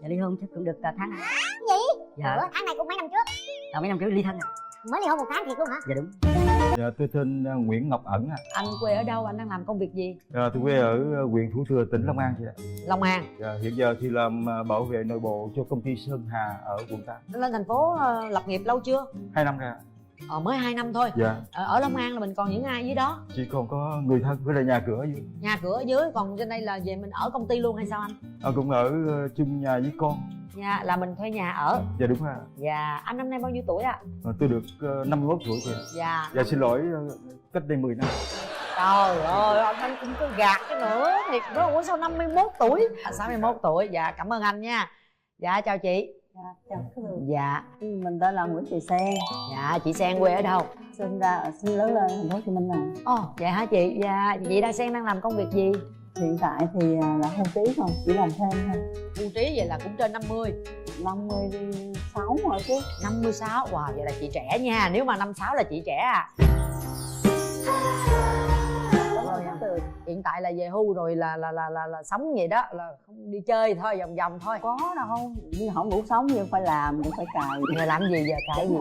Dạ ly hôn chắc cũng được tháng này. Gì? Dạ. Ủa, tháng này cũng mấy năm trước. Mấy năm trước ly thân à? Mới ly hôn 1 tháng thiệt luôn hả? Dạ đúng. Dạ, tôi tên Nguyễn Ngọc Ẩn ạ. Anh quê ở đâu? Anh đang làm công việc gì? Tôi quê ở huyện Thủ Thừa, tỉnh Long An chị ạ. Long An. Dạ, hiện giờ thì làm bảo vệ nội bộ cho công ty Sơn Hà ở quận 8. Lên thành phố lập nghiệp lâu chưa? 2 năm ra. Mới 2 năm thôi. Dạ. Ở Long An là mình còn những ai dưới đó? Chỉ còn có người thân với lại nhà cửa ở dưới. Nhà cửa ở dưới, còn trên đây là về mình ở công ty luôn hay sao anh? Cũng ở chung nhà với con. Dạ, là mình thuê nhà ở. Dạ đúng rồi. Dạ, anh năm nay bao nhiêu tuổi ạ? Tôi được 51 tuổi chị. Dạ. Dạ xin lỗi, cách đây 10 năm. Trời ơi, anh cũng cứ gạt cái nữa. Thiệt đó, ủa sao 51 tuổi? 61 tuổi, dạ cảm ơn anh nha. Dạ chào chị. Dạ, chào các bạn. Dạ. Mình tên là Nguyễn Thị Sen. Dạ, chị Sen quê ở đâu? Sinh lớn lên thành phố Hồ Chí Minh này. Ồ, vậy hả chị? Dạ, chị Sen đang làm công việc gì? Hiện tại thì là hưu trí không, chỉ làm thêm thôi. Hưu trí vậy là cũng trên 50. 56 rồi chứ. 56, wow, vậy là chị trẻ nha. Nếu mà 56 là chị trẻ à. Rồi, hiện tại là về hưu rồi là sống vậy đó, là không đi chơi thôi, vòng vòng thôi. Có đâu, đi không đủ sống nhưng phải làm, cũng phải cày. Giờ làm gì giờ cãi gì?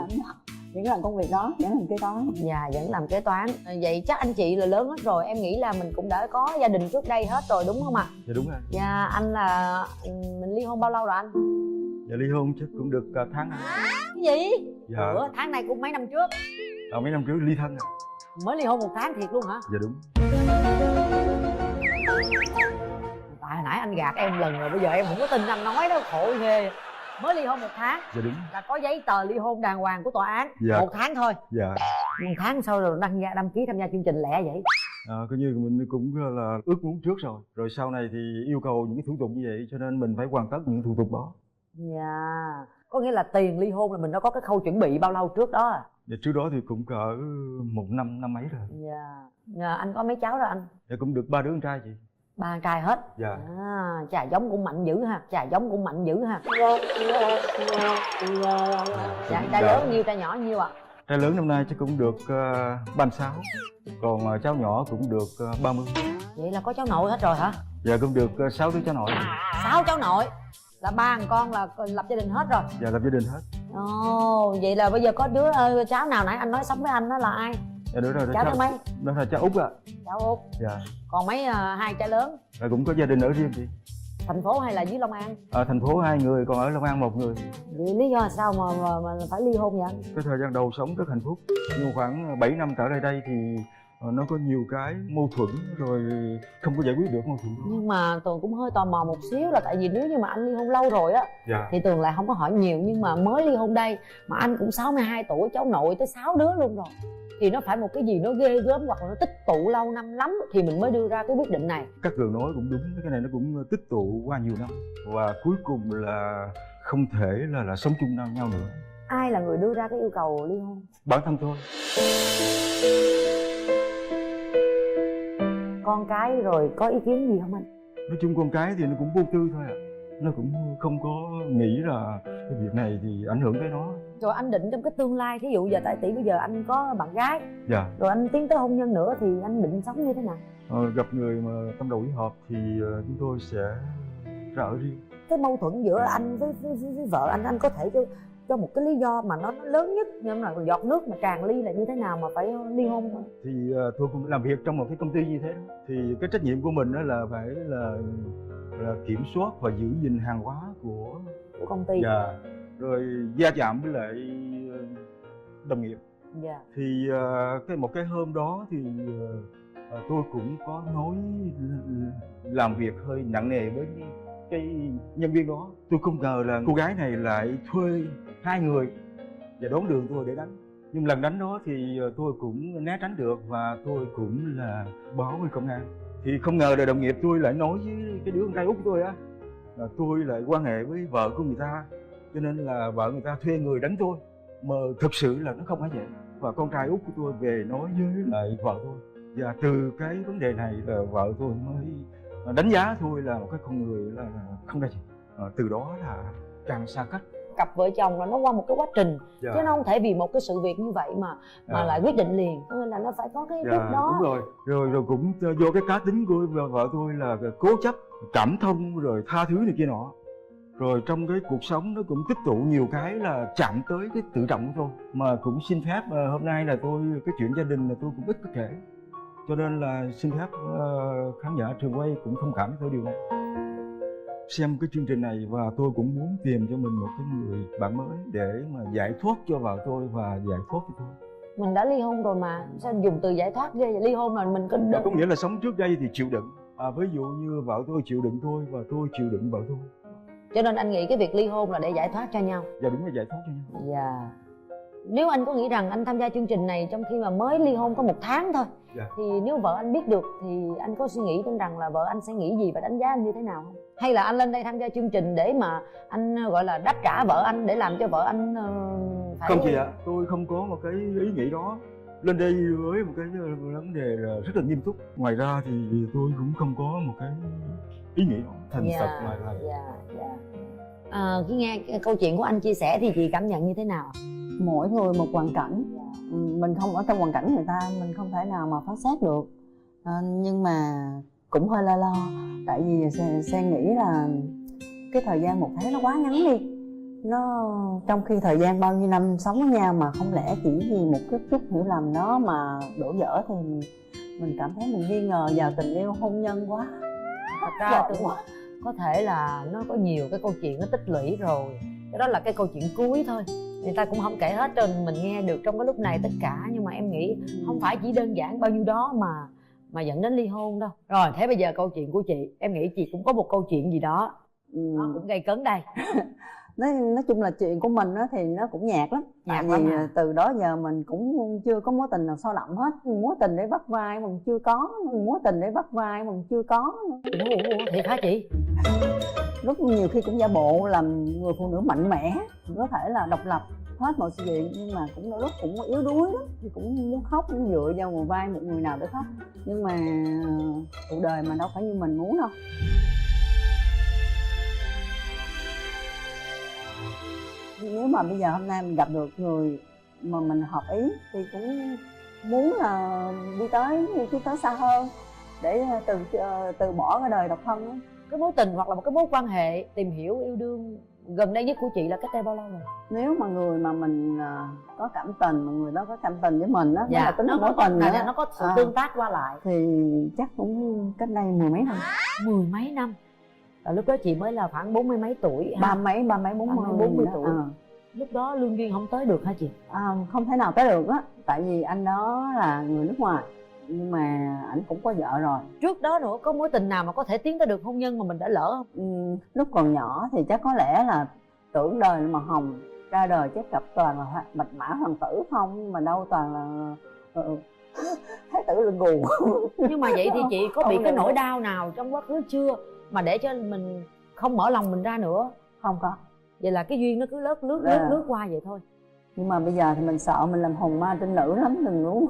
Vẫn làm công việc đó, vẫn làm kế toán. Dạ, vẫn làm kế toán. Vậy chắc anh chị là lớn hết rồi, em nghĩ là mình cũng đã có gia đình trước đây hết rồi đúng không ạ? Dạ đúng rồi. Dạ, anh là mình ly hôn bao lâu rồi anh? Dạ ly hôn chắc cũng được tháng này. Cái gì? Dạ. Ủa, tháng này cũng mấy năm trước. Mấy năm trước ly thân ạ. Mới ly hôn 1 tháng thiệt luôn hả? Dạ đúng. Tại hồi nãy anh gạt em lần rồi, bây giờ em không có tin anh nói đó, khổ ghê. Mới ly hôn 1 tháng. Dạ đúng. Là có giấy tờ ly hôn đàng hoàng của tòa án. Dạ. 1 tháng thôi. Dạ. 1 tháng sau rồi đăng ký tham gia chương trình lẻ vậy? Coi như mình cũng là ước muốn trước rồi. Rồi sau này thì yêu cầu những cái thủ tục như vậy, cho nên mình phải hoàn tất những thủ tục đó. Dạ. Có nghĩa là tiền ly hôn là mình đã có cái khâu chuẩn bị bao lâu trước đó à? Dạ trước đó thì cũng cỡ 1 năm, năm mấy rồi. Dạ. Dạ, anh có mấy cháu rồi anh? Dạ cũng được 3 đứa con trai chị. 3 con trai hết. Dạ. Chà giống cũng mạnh dữ ha. Dạ, trai lớn nhiêu, trai nhỏ nhiêu ạ? Trai lớn năm nay chắc cũng được 36. Còn cháu nhỏ cũng được 30. Vậy là có cháu nội hết rồi hả? Dạ cũng được 6 đứa cháu nội. 6 cháu nội. Là 3 thằng con là lập gia đình hết rồi. Dạ lập gia đình hết. Ồ, vậy là bây giờ có đứa cháu nào nãy anh nói sống với anh đó là ai? Dạ đúng rồi. Cháu thứ mấy? Đó là cháu út ạ. Cháu út. Dạ. Còn mấy 2 trai lớn? Dạ cũng có gia đình ở riêng chị. Thành phố hay là dưới Long An? Ở thành phố 2 người, còn ở Long An 1 người. Vậy lý do sao mà phải ly hôn vậy? Cái thời gian đầu sống rất hạnh phúc, nhưng khoảng 7 năm trở lại đây thì nó có nhiều cái mâu thuẫn, rồi không có giải quyết được mâu thuẫn. Nhưng mà Tường cũng hơi tò mò một xíu, là tại vì nếu như mà anh ly hôn lâu rồi á, dạ, thì Tường lại không có hỏi nhiều. Nhưng mà mới ly hôn đây mà anh cũng 62 tuổi, cháu nội tới 6 đứa luôn rồi, thì nó phải một cái gì nó ghê gớm hoặc là nó tích tụ lâu năm lắm thì mình mới đưa ra cái quyết định này. các Cường nói cũng đúng, cái này nó cũng tích tụ qua nhiều năm và cuối cùng là không thể là sống chung nhau nữa. Ai là người đưa ra cái yêu cầu ly hôn? Bản thân tôi. Con cái rồi có ý kiến gì không anh? Nói chung con cái thì nó cũng vô tư thôi ạ. Nó cũng không có nghĩ là cái việc này thì ảnh hưởng tới nó. Rồi anh định trong cái tương lai, thí dụ giờ tại tỷ bây giờ anh có bạn gái, Dạ. rồi anh tiến tới hôn nhân nữa thì anh định sống như thế nào? Gặp người mà tâm đầu ý hợp thì chúng tôi sẽ ra ở riêng. Cái mâu thuẫn giữa anh với vợ anh có thể cho một cái lý do mà nó lớn nhất, nhưng mà giọt nước mà tràn ly là như thế nào mà phải ly hôn không? Thì tôi cũng làm việc trong một cái công ty như thế đó. Thì cái trách nhiệm của mình đó là phải là kiểm soát và giữ gìn hàng hóa của Công ty. Dạ. Rồi va chạm với lại đồng nghiệp. Dạ. Thì một cái hôm đó thì tôi cũng có nói làm việc hơi nặng nề với cái nhân viên đó. Tôi không ngờ là cô gái này lại thuê 2 người và đón đường tôi để đánh. Nhưng lần đánh đó thì tôi cũng né tránh được và tôi cũng là báo với công an. Thì không ngờ là đồng nghiệp tôi lại nói với cái đứa con trai út của tôi á là tôi lại quan hệ với vợ của người ta, cho nên là vợ người ta thuê người đánh tôi. Mà thực sự là nó không phải vậy. Và con trai út của tôi về nói với lại vợ tôi, và từ cái vấn đề này là vợ tôi mới đánh giá tôi là một cái con người là không ra gì. Từ đó là càng xa cách. Cặp vợ chồng là nó qua một cái quá trình. Dạ. Chứ nó không thể vì một cái sự việc như vậy mà lại quyết định liền. Cho nên là nó phải có cái trước đó. Đúng rồi. Rồi cũng do cái cá tính của vợ tôi là cố chấp, cảm thông rồi tha thứ này kia nọ. Rồi trong cái cuộc sống nó cũng tích tụ nhiều cái là chạm tới cái tự trọng của tôi. Mà cũng xin phép hôm nay là tôi, cái chuyện gia đình là tôi cũng ít có kể. Cho nên là xin phép khán giả trường quay cũng thông cảm với điều này. Xem cái chương trình này và tôi cũng muốn tìm cho mình một cái người bạn mới để mà giải thoát cho vợ tôi và giải thoát cho tôi. Mình đã ly hôn rồi mà, sao dùng từ giải thoát ghê vậy? Ly hôn là mình Có nghĩa là sống trước đây thì chịu đựng. Ví dụ như vợ tôi chịu đựng tôi và tôi chịu đựng vợ tôi. Cho nên anh nghĩ cái việc ly hôn là để giải thoát cho nhau. Dạ đúng là giải thoát cho nhau. Dạ. Nếu anh có nghĩ rằng anh tham gia chương trình này trong khi mà mới ly hôn có 1 tháng thôi, Dạ. thì nếu vợ anh biết được thì anh có suy nghĩ đến rằng là vợ anh sẽ nghĩ gì và đánh giá anh như thế nào không? Hay là anh lên đây tham gia chương trình để mà anh gọi là đáp trả vợ anh, để làm cho vợ anh phải... Không chị ạ, tôi không có một cái ý nghĩ đó. Lên đây với một cái vấn đề là rất là nghiêm túc. Ngoài ra thì tôi cũng không có một cái ý nghĩ đó thành thật là khi nghe cái câu chuyện của anh chia sẻ thì chị cảm nhận như thế nào? Mỗi người một hoàn cảnh, mình không ở trong hoàn cảnh người ta, mình không thể nào mà phán xét được. Nhưng mà cũng hơi lo, tại vì Sen nghĩ là cái thời gian 1 tháng nó quá ngắn đi. Nó trong khi thời gian bao nhiêu năm sống với nhau mà không lẽ chỉ vì một cái chút hiểu lầm đó mà đổ vỡ thì mình cảm thấy mình nghi ngờ vào tình yêu hôn nhân quá. Thật ra có thể là nó có nhiều cái câu chuyện nó tích lũy rồi. Cái đó là cái câu chuyện cuối thôi, người ta cũng không kể hết cho mình nghe được trong cái lúc này tất cả. Nhưng mà em nghĩ không phải chỉ đơn giản bao nhiêu đó mà dẫn đến ly hôn đâu. Rồi thế bây giờ câu chuyện của chị, em nghĩ chị cũng có một câu chuyện gì đó nó cũng gây cấn đây. Nói chung là chuyện của mình á thì nó cũng nhạt lắm. Tại vì từ đó giờ mình cũng chưa có mối tình nào sâu đậm hết. Mối tình để bắt vai mình chưa có, mối tình để bắt vai mình chưa có. Thiệt hả chị? Rất nhiều khi cũng giả bộ làm người phụ nữ mạnh mẽ, có thể là độc lập hết mọi sự việc, nhưng mà cũng đôi lúc cũng yếu đuối lắm, thì cũng muốn khóc, cũng dựa vào một vai một người nào để khóc. Nhưng mà cuộc đời mà đâu phải như mình muốn đâu. Nếu mà bây giờ hôm nay mình gặp được người mà mình hợp ý thì cũng muốn là đi tới xa hơn để từ bỏ cái đời độc thân đó. Cái mối tình hoặc là một cái mối quan hệ tìm hiểu yêu đương gần đây nhất của chị là cách đây bao lâu rồi? Nếu mà người mà mình có cảm tình, mà người đó có cảm tình với mình á, dạ, là tính mối tình đó, nó có sự tương tác qua lại thì chắc cũng cách đây 10 mấy năm. 10 mấy năm? Là lúc đó chị mới là khoảng 40 mấy tuổi, 30 mấy 40 tuổi. Lúc đó lương duyên không tới được hả chị? Không thể nào tới được á, tại vì anh đó là người nước ngoài, nhưng mà ảnh cũng có vợ rồi. Trước đó nữa có mối tình nào mà có thể tiến tới được hôn nhân mà mình đã lỡ không? Lúc còn nhỏ thì chắc có lẽ là tưởng đời mà hồng, ra đời chắc gặp toàn là bạch mã hoàng tử không, mà đâu toàn là thái tử lưng gù. Nhưng mà vậy thì chị có bị cái nỗi đau nào trong quá khứ chưa mà để cho mình không mở lòng mình ra nữa? Không có. Vậy là cái duyên nó cứ lướt qua vậy thôi. Nhưng mà bây giờ thì mình sợ mình làm hồn ma trinh nữ lắm, đừng muốn.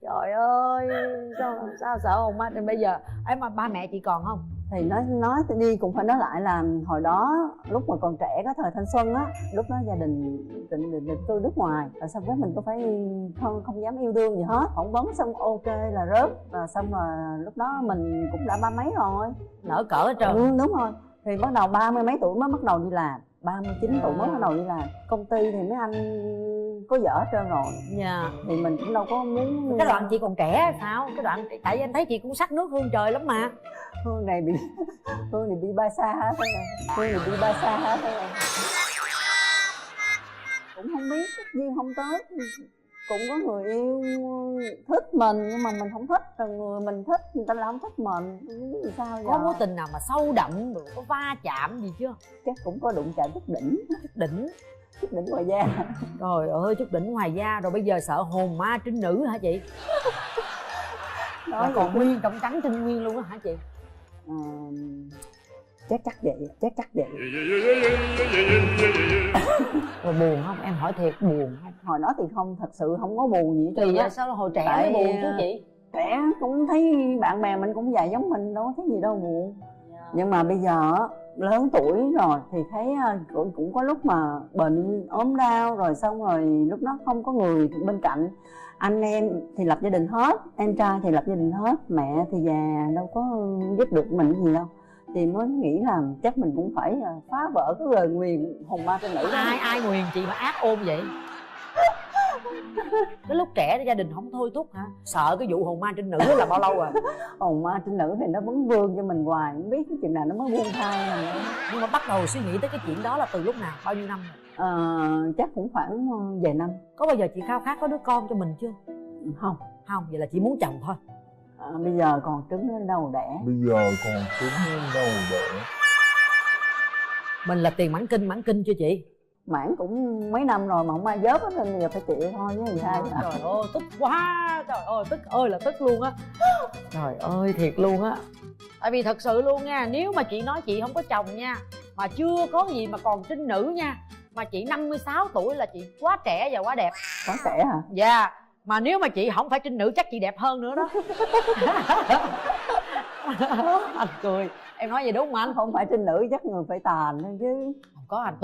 Trời ơi, sao sợ hồn ma trinh bây giờ? Ấy mà ba mẹ chị còn không? Thì nói đi cũng phải nói lại là hồi đó lúc mà còn trẻ, có thời thanh xuân á, lúc đó gia đình tôi nước ngoài, rồi xong cái mình có phải không dám yêu đương gì hết, phỏng vấn xong ok là rớt, rồi xong rồi lúc đó mình cũng đã 30 mấy rồi, nở cỡ hết trơn. Đúng rồi, thì bắt đầu 30 mấy tuổi mới bắt đầu đi làm, 39 tuổi mới bắt đầu đi làm công ty, thì mấy anh có vợ hết trơn rồi. Thì mình cũng đâu có muốn. Cái đoạn chị còn trẻ sao? Cái đoạn tại vì anh thấy chị cũng sắc nước hương trời lắm mà. Hương này bị ba xa hết rồi. Hương này bị ba xa hết rồi. Cũng không biết, duyên không tới. Cũng có người yêu thích mình nhưng mà mình không thích, rồi người mình thích người ta lại không thích mình, không biết vì sao. Có mối tình nào mà sâu đậm được, có va chạm gì chưa? Chắc cũng có đụng chạm chút đỉnh. Chút đỉnh ngoài da. Trời ơi, chút đỉnh ngoài da rồi bây giờ sợ hồn ma trinh nữ hả chị? Đó còn nguyên trọng trắng trinh nguyên luôn á hả chị? Chắc vậy. Rồi buồn không? Em hỏi thiệt, buồn không? Hồi đó thì không, thật sự không có buồn gì. Thì sao hồi trẻ mới buồn chứ chị? Trẻ cũng thấy bạn bè mình cũng dài giống mình, đâu có thấy gì đâu buồn. Nhưng mà bây giờ lớn tuổi rồi thì thấy cũng có lúc mà bệnh ốm đau rồi, xong rồi lúc đó không có người bên cạnh. Anh em thì lập gia đình hết, em trai thì lập gia đình hết, mẹ thì già đâu có giúp được mình gì đâu, thì mới nghĩ là chắc mình cũng phải phá vỡ cái lời nguyền hồn ma trinh nữ đó. Ai nguyền chị mà ác ôn vậy? Cái lúc trẻ gia đình không thôi thúc hả? Sợ cái vụ hồn ma trinh nữ là bao lâu rồi? Hồn ma trinh nữ thì nó vẫn vương cho mình hoài, không biết cái chuyện nào nó mới buông thai rồi. Nhưng mà bắt đầu suy nghĩ tới cái chuyện đó là từ lúc nào, bao nhiêu năm rồi? Chắc cũng khoảng vài năm. Có bao giờ chị khao khát có đứa con cho mình chưa? Không. Không, vậy là chỉ muốn chồng thôi. Bây giờ còn trứng ở đâu đẻ. Mình là tiền mãn kinh chưa chị? Mãn cũng mấy năm rồi mà không ai vớt hết, nên giờ phải chịu thôi chứ gì hay. Trời ơi tức quá, trời ơi tức ơi là tức luôn á. Trời ơi thiệt luôn á. Tại vì thật sự luôn nha, nếu mà chị nói chị không có chồng nha, mà chưa có gì mà còn trinh nữ nha, mà chị 56 tuổi là chị quá trẻ và quá đẹp. Quá trẻ hả? Dạ. Mà nếu mà chị không phải trinh nữ chắc chị đẹp hơn nữa đó. Anh cười. Em nói vậy đúng không anh? Không phải trinh nữ chắc người phải tàn thôi chứ. Không có anh,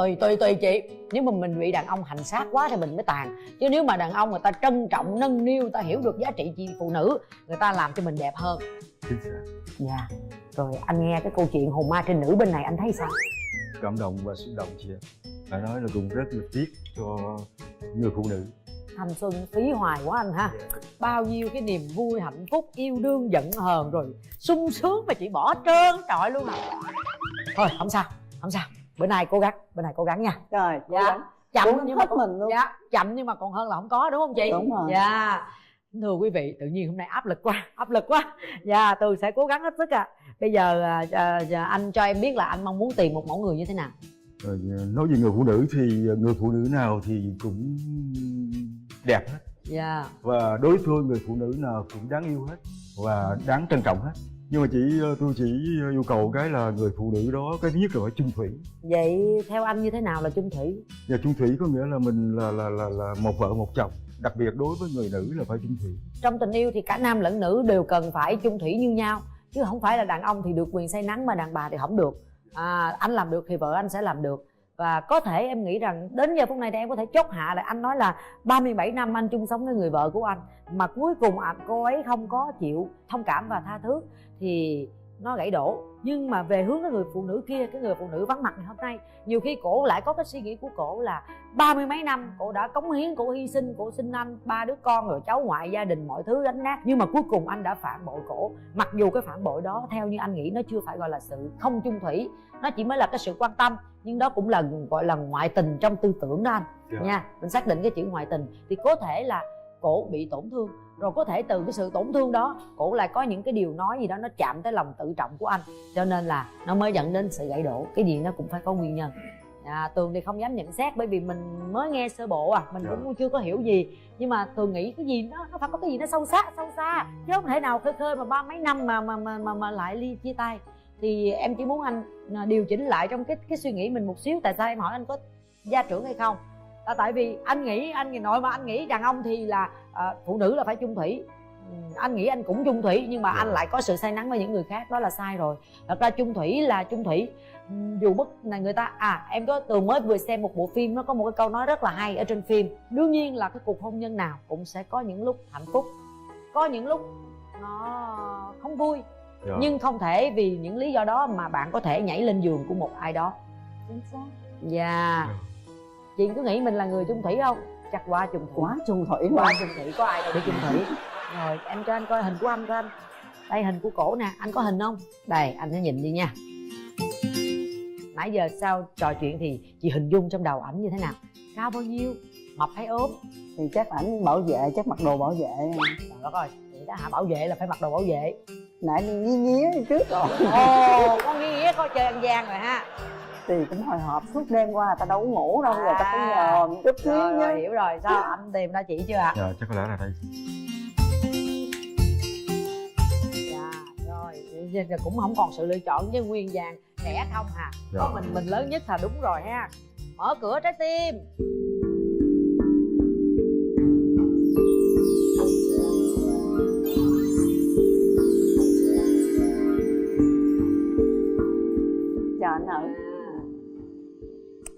tùy chị. Nếu mà mình bị đàn ông hành xác quá thì mình mới tàn. Chứ nếu mà đàn ông người ta trân trọng, nâng niu, người ta hiểu được giá trị chị phụ nữ, người ta làm cho mình đẹp hơn. Dạ. Rồi anh nghe cái câu chuyện hồn ma trinh nữ bên này anh thấy sao? Cảm động và xúc động chị ạ. Phải nói là cũng rất là tiếc cho người phụ nữ. Thanh xuân phí hoài quá anh ha. Bao nhiêu cái niềm vui, hạnh phúc, yêu đương, giận hờn rồi sung sướng mà chị bỏ trơn trọi luôn à. Thôi không sao, không sao. Bữa nay cố gắng nha. Rồi, Dạ. Chậm nhưng mà mình luôn. Dạ, chậm nhưng mà còn hơn là không có, đúng không chị? Đúng rồi. Dạ. Thưa quý vị, tự nhiên hôm nay áp lực quá. Dạ, Tường sẽ cố gắng hết sức ạ. Bây giờ anh cho em biết là anh mong muốn tìm một mẫu người như thế nào? Nói về người phụ nữ thì người phụ nữ nào thì cũng đẹp hết. Dạ. Và đối phương người phụ nữ nào cũng đáng yêu hết và đáng trân trọng hết. Nhưng mà tôi chỉ yêu cầu cái là người phụ nữ đó cái thứ nhất là phải chung thủy. Vậy theo anh như thế nào là chung thủy? Và chung thủy có nghĩa là mình là một vợ một chồng. Đặc biệt đối với người nữ là phải chung thủy. Trong tình yêu thì cả nam lẫn nữ đều cần phải chung thủy như nhau, chứ không phải là đàn ông thì được quyền say nắng mà đàn bà thì không được. Anh làm được thì vợ anh sẽ làm được. Và có thể em nghĩ rằng đến giờ phút này thì em có thể chốt hạ lại. Anh nói là 37 năm anh chung sống với người vợ của anh, mà cuối cùng cô ấy không có chịu thông cảm và tha thứ thì nó gãy đổ. Nhưng mà về hướng cái người phụ nữ kia, cái người phụ nữ vắng mặt ngày hôm nay, nhiều khi cổ lại có cái suy nghĩ của cổ là 30 mấy năm cổ đã cống hiến, cổ hy sinh, cổ sinh anh 3 đứa con rồi cháu ngoại, gia đình mọi thứ đánh nát, nhưng mà cuối cùng anh đã phản bội cổ. Mặc dù cái phản bội đó theo như anh nghĩ nó chưa phải gọi là sự không chung thủy, nó chỉ mới là cái sự quan tâm, nhưng đó cũng là gọi là ngoại tình trong tư tưởng đó anh. Nha, mình xác định cái chữ ngoại tình thì có thể là cổ bị tổn thương, rồi có thể từ cái sự tổn thương đó cổ lại có những cái điều nói gì đó nó chạm tới lòng tự trọng của anh, cho nên là nó mới dẫn đến sự gãy đổ. Cái gì nó cũng phải có nguyên nhân. Tường thì không dám nhận xét bởi vì mình mới nghe sơ bộ mình cũng chưa có hiểu gì, nhưng mà Tường nghĩ cái gì nó phải có cái gì nó sâu xa chứ không thể nào khơi khơi mà 30 mấy năm mà lại chia tay. Thì em chỉ muốn anh điều chỉnh lại trong cái suy nghĩ mình một xíu. Tại sao em hỏi anh có gia trưởng hay không? Tại vì anh nghĩ nội mà anh nghĩ đàn ông thì là phụ nữ là phải chung thủy. Anh nghĩ anh cũng chung thủy, nhưng mà anh lại có sự say nắng với những người khác, đó là sai rồi. Thật ra chung thủy là chung thủy, dù bất này người ta em có Tường mới vừa xem một bộ phim, nó có một cái câu nói rất là hay ở trên phim. Đương nhiên là cái cuộc hôn nhân nào cũng sẽ có những lúc hạnh phúc, có những lúc nó không vui, nhưng không thể vì những lý do đó mà bạn có thể nhảy lên giường của một ai đó. Chính xác. Dạ. Chị cứ nghĩ mình là người chung thủy không? Chắc quá chung thủy. Quá chung thủy luôn. Quá chung thủy, có ai đâu để chung thủy. Rồi em cho anh coi hình của anh coi anh. Đây hình của cổ nè, anh có hình không? Đây, anh sẽ nhìn đi nha. Nãy giờ sau trò chuyện thì chị hình dung trong đầu ảnh như thế nào? Cao bao nhiêu? Mập hay ốm? Thì chắc ảnh bảo vệ, chắc mặc đồ bảo vệ. Trời đất ơi, chị đã bảo vệ là phải mặc đồ bảo vệ. Nãy đi nhía trước rồi. Ồ, có nghĩa có chơi ăn gian rồi ha. Thì cũng hồi hộp suốt đêm qua, ta đâu có ngủ đâu, rồi ta cũng nhờ chút xíu chứ. Rồi, hiểu rồi, sao anh tìm ra chị chưa ạ? Dạ, chắc có lẽ là đây. Dạ, rồi, giờ cũng không còn sự lựa chọn với nguyên vàng rẻ không hà. Có mình lớn nhất là đúng rồi ha. Mở cửa trái tim. Chờ anh ở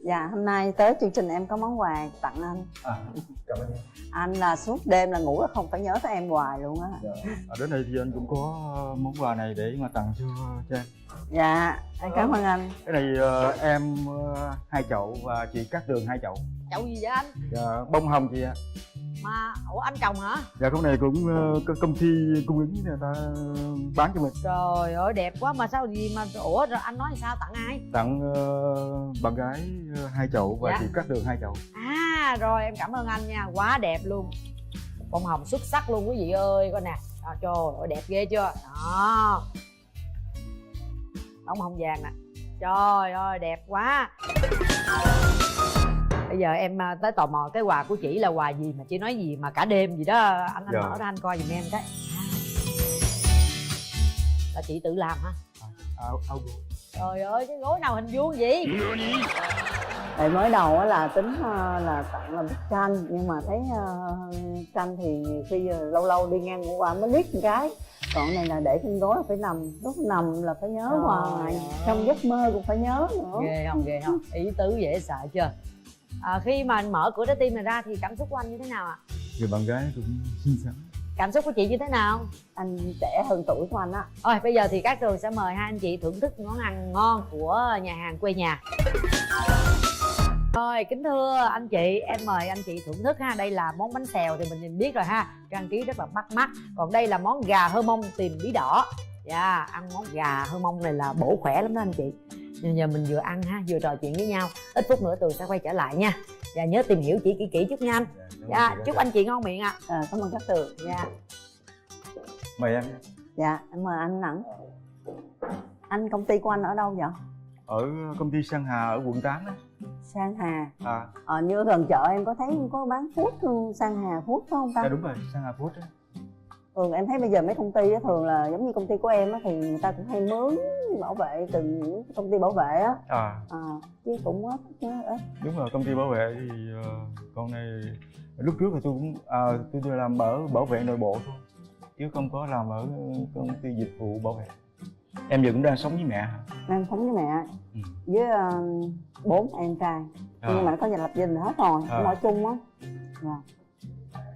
Dạ, hôm nay tới chương trình em có món quà tặng anh. Cảm ơn. Anh là suốt đêm là ngủ là không phải nhớ tới em hoài luôn á. Đến đây thì anh cũng có món quà này để mà tặng cho em. Dạ, em cảm ơn anh. Cái này em 2 chậu và chị Cát Tường 2 chậu. Chậu gì vậy anh? Dạ, bông hồng chị ạ. Mà ủa anh trồng hả? Dạ, cái này cũng có công ty cung ứng người ta bán cho mình. Trời ơi đẹp quá mà sao gì mà ủa rồi anh nói sao tặng ai? Tặng bạn gái 2 chậu và Dạ. chị Cát Tường 2 chậu. À rồi em cảm ơn anh nha, quá đẹp luôn. Bông hồng xuất sắc luôn quý vị ơi, coi nè. Trời ơi đẹp ghê chưa? Đó. Bông hồng vàng nè. Trời ơi đẹp quá. Bây giờ em tới tò mò cái quà của chị là quà gì mà chị nói gì mà cả đêm gì đó anh Dạ. mở ra anh coi giùm em cái. Là chị tự làm hả? Áo gối. Trời ơi cái gối nào hình vuông vậy? Tại mới đầu á là tính là tặng là bức tranh, nhưng mà thấy tranh thì nhiều khi lâu lâu đi ngang qua mới liếc một cái. Còn này là để trên gối là phải nằm, lúc nằm là phải nhớ Trời hoài, ơi. trong giấc mơ cũng phải nhớ nữa. Ghê không ý tứ dễ sợ chưa? Khi mà anh mở cửa trái tim này ra thì cảm xúc của anh như thế nào ạ? Người bạn gái cũng xinh xắn. Cảm xúc của chị như thế nào? Anh trẻ hơn tuổi của anh á. Rồi bây giờ thì Cát Tường sẽ mời hai anh chị thưởng thức món ăn ngon của nhà hàng quê nhà. Rồi kính thưa anh chị, em mời anh chị thưởng thức ha. Đây là món bánh xèo thì mình nhìn biết rồi ha, trang trí rất là bắt mắt. Còn đây là món gà hơ mông tìm bí đỏ. Dạ, ăn món gà hơ mông này là bổ khỏe lắm đó anh chị. Bây giờ mình vừa ăn ha, vừa trò chuyện với nhau. Ít phút nữa Tường sẽ quay trở lại nha. Và nhớ tìm hiểu chị kỹ chút nha anh. Dạ, chúc anh chị ngon miệng ạ. Cảm ơn Cát Tường. Dạ. Mời em. Dạ, em mời anh Nẵng. Anh công ty của anh ở đâu vậy? Ở công ty Sang Hà ở quận 8 á. Sang Hà. À, Như gần chợ em có thấy có bán food Sang Hà food phải không ta? dạ đúng rồi, Sang Hà Food á. Thường em thấy bây giờ mấy công ty á, thường là giống như công ty của em á, thì người ta cũng hay mướn bảo vệ từ những công ty bảo vệ á. Chứ cũng ít. Đúng rồi, công ty bảo vệ thì con này lúc trước thì tôi cũng tôi làm ở bảo vệ nội bộ thôi, chứ không có làm ở công ty dịch vụ bảo vệ. Em giờ cũng đang sống với mẹ hả? Đang sống với mẹ với 4 em trai, nhưng mà có nhà lập gia đình hết rồi, cũng ở chung á.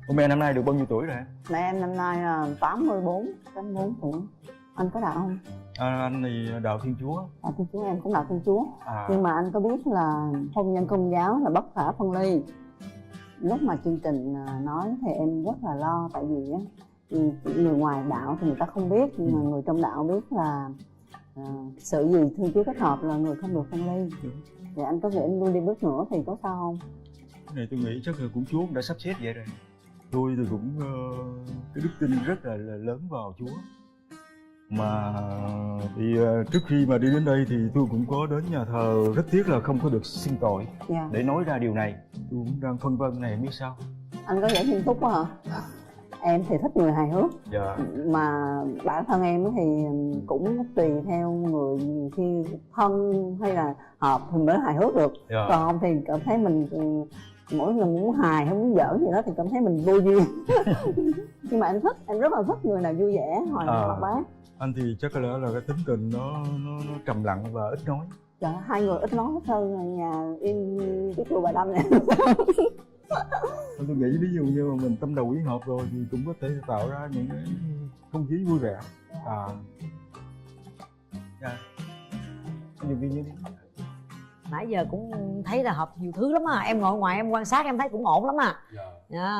Ủa, mẹ năm nay được bao nhiêu tuổi rồi? Mẹ em năm nay là 84 tuổi. Anh có đạo không? Anh thì đạo Thiên Chúa. Thiên Chúa, em cũng đạo Thiên Chúa. Nhưng mà anh có biết là hôn nhân công giáo là bất khả phân ly. Lúc mà chương trình nói thì em rất là lo, tại vì á, người ngoài đạo thì người ta không biết, nhưng mà người trong đạo biết là sự gì Thiên Chúa kết hợp là người không được phân ly. Thì anh có nghĩ anh luôn đi bước nữa thì có sao không? Cái này tôi nghĩ chắc là cũng Chúa cũng đã sắp xếp vậy rồi. Tôi thì cũng cái đức tin rất là lớn vào Chúa. Mà thì trước khi mà đi đến đây thì tôi cũng có đến nhà thờ, rất tiếc là không có được xưng tội để nói ra điều này. Tôi cũng đang phân vân này, biết sao. Anh có vẻ nghiêm túc quá hả? Em thì thích người hài hước. Dạ. Mà bản thân em thì cũng tùy theo người, nhiều khi thân hay là hợp thì mới hài hước được. Dạ. Còn không thì cảm thấy mình mỗi lần muốn hài hay muốn giỡn gì đó thì cảm thấy mình vô duyên. Nhưng mà em rất là thích người nào vui vẻ, hòa nhã hoạt bát. Anh thì chắc có lẽ là cái tính tình nó trầm lặng và ít nói. Dạ, hai người ít nói hết trơn, nhà in cái chùa Bà Đâm này. Tôi nghĩ ví dụ như mà mình tâm đầu ý hợp rồi thì cũng có thể tạo ra những cái không khí vui vẻ. Nhiều khi như thế. Nãy giờ cũng thấy là hợp nhiều thứ lắm à. Em ngồi ngoài em quan sát em thấy cũng ổn lắm à.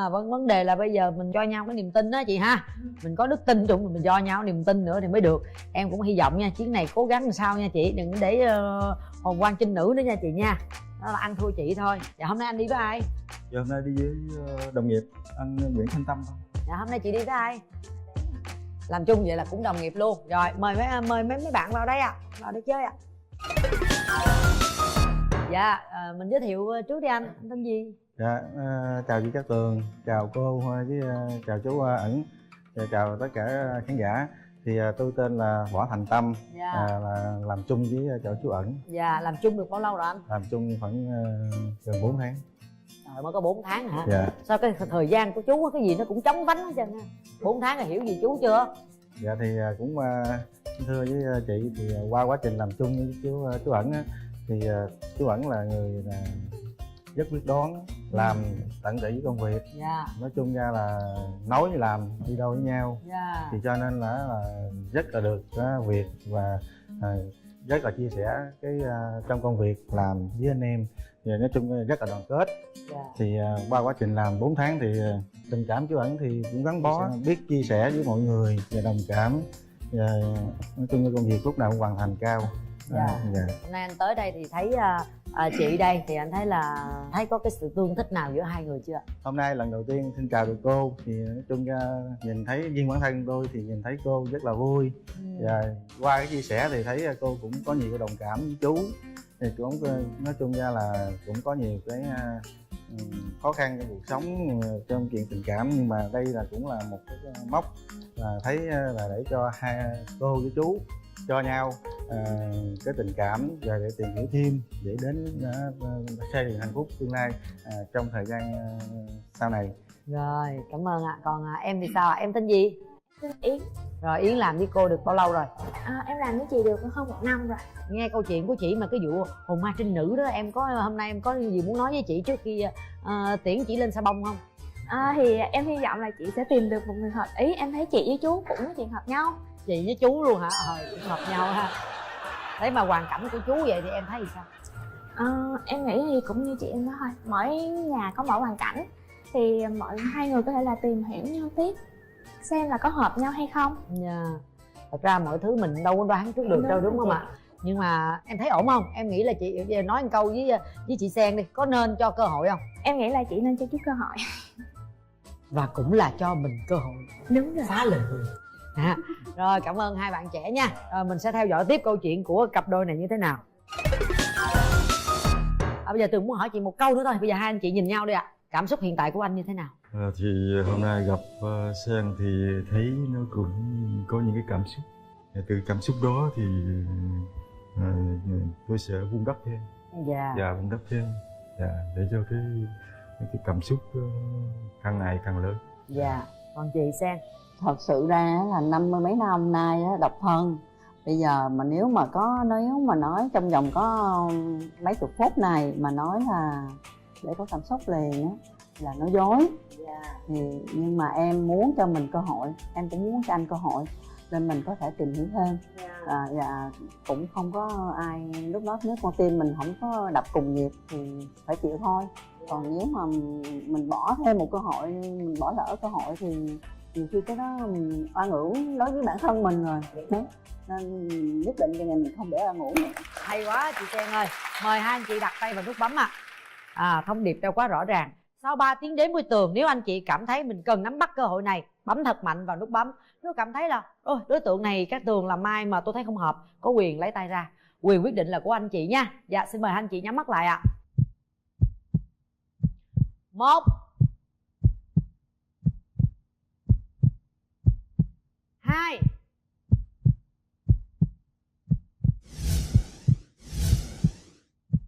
Vấn đề là bây giờ mình cho nhau cái niềm tin đó chị ha. Mình có đức tin chung mình cho nhau niềm tin nữa thì mới được. Em cũng hy vọng nha, chuyến này cố gắng làm sao nha chị. Đừng để hồn quan trinh nữ nữa nha chị nha. Đó là ăn thua chị thôi. Dạ hôm nay anh đi với ai? Dạ hôm nay đi với đồng nghiệp anh Nguyễn Thanh Tâm thôi. Dạ hôm nay chị đi với ai? Làm chung vậy là cũng đồng nghiệp luôn. Rồi mời mấy bạn vào đây vào đây chơi Dạ mình giới thiệu trước đi anh tên gì? Dạ chào chị Cát Tường, chào cô Hoa với chào chú Ẩn, chào tất cả khán giả. Thì tôi tên là Võ Thành Tâm, là làm chung với chào chú Ẩn. Dạ, làm chung được bao lâu rồi anh? Làm chung khoảng gần 4 tháng. Trời, mới có 4 tháng hả? Dạ. Sao cái thời gian của chú cái gì nó cũng chóng vánh hết trơn ha. 4 tháng là hiểu gì chú chưa? Dạ thì cũng thưa với chị thì qua quá trình làm chung với chú Ẩn á, thì chú Ẩn là người là rất quyết đoán, làm tận tụy với công việc. Dạ. Nói chung ra là nói làm đi đôi với nhau. Dạ. Thì cho nên là rất là được việc và rất là chia sẻ cái trong công việc làm với anh em. Thì nói chung rất là đoàn kết. Dạ. Thì qua quá trình làm 4 tháng thì tình cảm chú Ẩn thì cũng gắn bó, biết chia sẻ với mọi người và đồng cảm, và nói chung cái công việc lúc nào cũng hoàn thành cao. Dạ. Hôm nay anh tới đây thì thấy chị đây thì anh thấy là thấy có cái sự tương thích nào giữa hai người chưa? Hôm nay lần đầu tiên xin chào được cô, thì nói chung ra nhìn thấy riêng bản thân tôi thì nhìn thấy cô rất là vui. Và qua cái chia sẻ thì thấy cô cũng có nhiều cái đồng cảm với chú, thì cũng nói chung ra là cũng có nhiều cái khó khăn trong cuộc sống trong chuyện tình cảm, nhưng mà đây là cũng là một cái mốc là thấy là để cho hai cô với chú cho nhau cái tình cảm và để tìm hiểu thêm để đến xây dựng hạnh phúc tương lai trong thời gian sau này. Rồi, cảm ơn ạ. Còn em thì sao ạ? Em tên gì? Tên Yến. Rồi, Yến làm với cô được bao lâu rồi? Em làm với chị được hơn 1 năm rồi. Nghe câu chuyện của chị mà cái vụ hồn ma trinh nữ đó, em có hôm nay em có gì muốn nói với chị trước khi tiễn chị lên sa bông không? Thì em hy vọng là chị sẽ tìm được một người hợp ý. Em thấy chị với chú cũng nói chuyện hợp nhau. Chị với chú luôn hả? Cũng hợp nhau ha. Thế mà hoàn cảnh của chú vậy thì em thấy sao? Em nghĩ thì cũng như chị em nói thôi, mỗi nhà có mỗi hoàn cảnh, thì hai người có thể là tìm hiểu nhau tiếp, xem là có hợp nhau hay không. Dạ. Thật ra mọi thứ mình đâu có đoán trước được đâu, đúng không ạ? Nhưng mà em thấy ổn không? Em nghĩ là chị nói một câu với chị Sen đi, có nên cho cơ hội không? Em nghĩ là chị nên cho chút cơ hội. Và cũng là cho mình cơ hội. Đúng rồi. Phá lời hứa. Rồi, cảm ơn hai bạn trẻ nha. Rồi, mình sẽ theo dõi tiếp câu chuyện của cặp đôi này như thế nào. Bây giờ Tường muốn hỏi chị một câu nữa thôi. Bây giờ hai anh chị nhìn nhau đi ạ. Cảm xúc hiện tại của anh như thế nào? Thì hôm nay gặp Sen thì thấy nó cũng có những cái cảm xúc. Từ cảm xúc đó thì tôi sẽ vun đắp thêm. Dạ. Và vun đắp thêm. Dạ, để cho cái cảm xúc càng ngày càng lớn. Dạ. Còn chị Sen? Thật sự ra là 50 mấy năm nay độc thân. Bây giờ mà nếu mà nói trong vòng có mấy chục phút này mà nói là để có cảm xúc liền á là nói dối. Thì nhưng mà em muốn cho mình cơ hội, em cũng muốn cho anh cơ hội nên mình có thể tìm hiểu thêm. Và cũng không có ai lúc đó, nếu con tim mình không có đập cùng nhịp thì phải chịu thôi. Còn nếu mà mình bỏ thêm một cơ hội, mình bỏ lỡ cơ hội thì nhiều khi cái đó oan uổng đối với bản thân mình rồi. Nên nhất định cái này mình không để oan uổng nữa. Hay quá chị Sen ơi. Mời hai anh chị đặt tay vào nút bấm ạ. Thông điệp đã quá rõ ràng. Sau 3 tiếng đếm với Tường, nếu anh chị cảm thấy mình cần nắm bắt cơ hội này, bấm thật mạnh vào nút bấm. Nếu cảm thấy là đối tượng này các Tường làm mai mà tôi thấy không hợp, có quyền lấy tay ra. Quyền quyết định là của anh chị nha. Dạ, xin mời anh chị nhắm mắt lại ạ. 1 2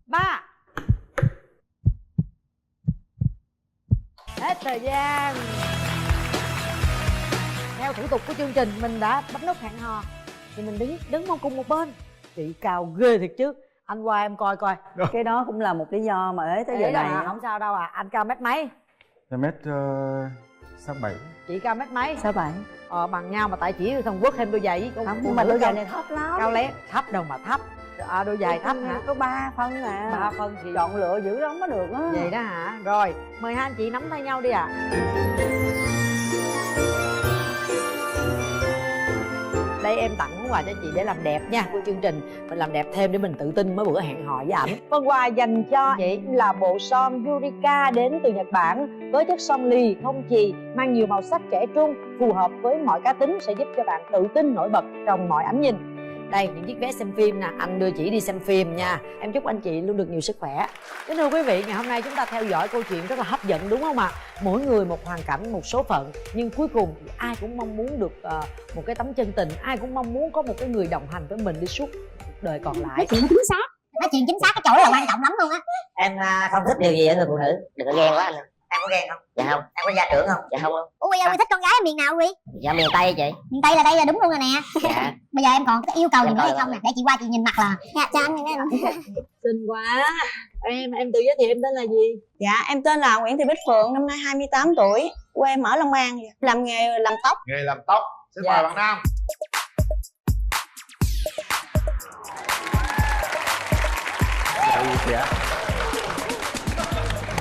3. Hết thời gian. Theo thủ tục của chương trình mình đã bấm nút hẹn hò thì mình đứng một cùng một bên. Chị cao ghê thiệt chứ. Anh qua em coi coi. Cái đó cũng là một lý do mà ế tới giờ này. Không sao đâu Anh cao mét mấy? Mét 67. Chị cao mét mấy? 67. Bằng nhau mà tại chỉ thằng Quốc thêm đôi giày với con. Không, nhưng mà đôi giày này thấp lắm. Cao lé. Thấp đâu mà thấp. Đôi giày thấp hả? Có 3 phân à. 3 phân thì chọn lựa dữ lắm mới được á. Vậy đó hả? Rồi, mời hai anh chị nắm tay nhau đi ạ. Đây em tặng món quà cho chị để làm đẹp nha. Của chương trình mình làm đẹp thêm để mình tự tin mới bữa hẹn hò với ảnh. Phần quà dành cho chị là bộ son Yurika đến từ Nhật Bản với chất son lì không chì, mang nhiều màu sắc trẻ trung, phù hợp với mọi cá tính, sẽ giúp cho bạn tự tin nổi bật trong mọi ánh nhìn. Đây, những chiếc vé xem phim nè, anh đưa chị đi xem phim nha. Em chúc anh chị luôn được nhiều sức khỏe. Kính thưa quý vị, ngày hôm nay chúng ta theo dõi câu chuyện rất là hấp dẫn đúng không ạ? Mỗi người một hoàn cảnh, một số phận, nhưng cuối cùng thì ai cũng mong muốn được một cái tấm chân tình, ai cũng mong muốn có một cái người đồng hành với mình đi suốt cuộc đời còn lại. Nói chuyện chính xác, nói chuyện chính xác, cái chỗ đó là quan trọng lắm luôn á. Em không thích điều gì ở người phụ nữ, đừng có ghen quá anh. Em có ghen không? Dạ không. Em có gia trưởng không? Dạ không. Ủa Quy ơi, Quy thích con gái ở miền nào Quy? Dạ miền Tây chị. Miền Tây là đây là đúng luôn rồi nè. Dạ. Bây giờ em còn có yêu cầu gì Em nữa hay coi không nè, để chị qua chị nhìn mặt là. Dạ cho anh nghe. Xinh quá. Em tự giới thiệu em tên là gì? Dạ, em tên là Nguyễn Thị Bích Phượng, năm nay 28 tuổi, quê em ở Long An, làm nghề làm tóc. Nghề làm tóc. Xin Dạ. mời bạn Nam.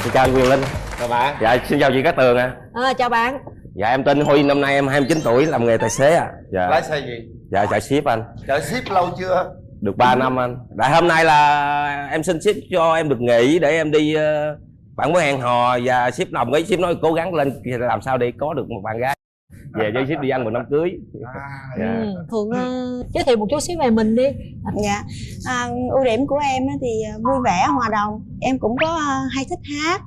Xin chào anh Quyền Linh. Chào bạn. Dạ xin chào chị Cát Tường ạ. Chào bạn. Dạ em tên Huy, năm nay em 29 tuổi, làm nghề tài xế ạ. Dạ. Lái xe gì? Dạ chạy ship anh. Chở ship lâu chưa? Được 3 năm anh. Tại hôm nay là em xin ship cho em được nghỉ để em đi bạn mới hẹn hò và ship đồng ý, ship nói cố gắng lên làm sao để có được một bạn gái về với ship đi ăn mừng đám cưới. Dạ. Phượng giới thiệu một chút xíu về mình đi. Dạ, ưu điểm của em á thì vui vẻ, hòa đồng. Em cũng có hay thích hát,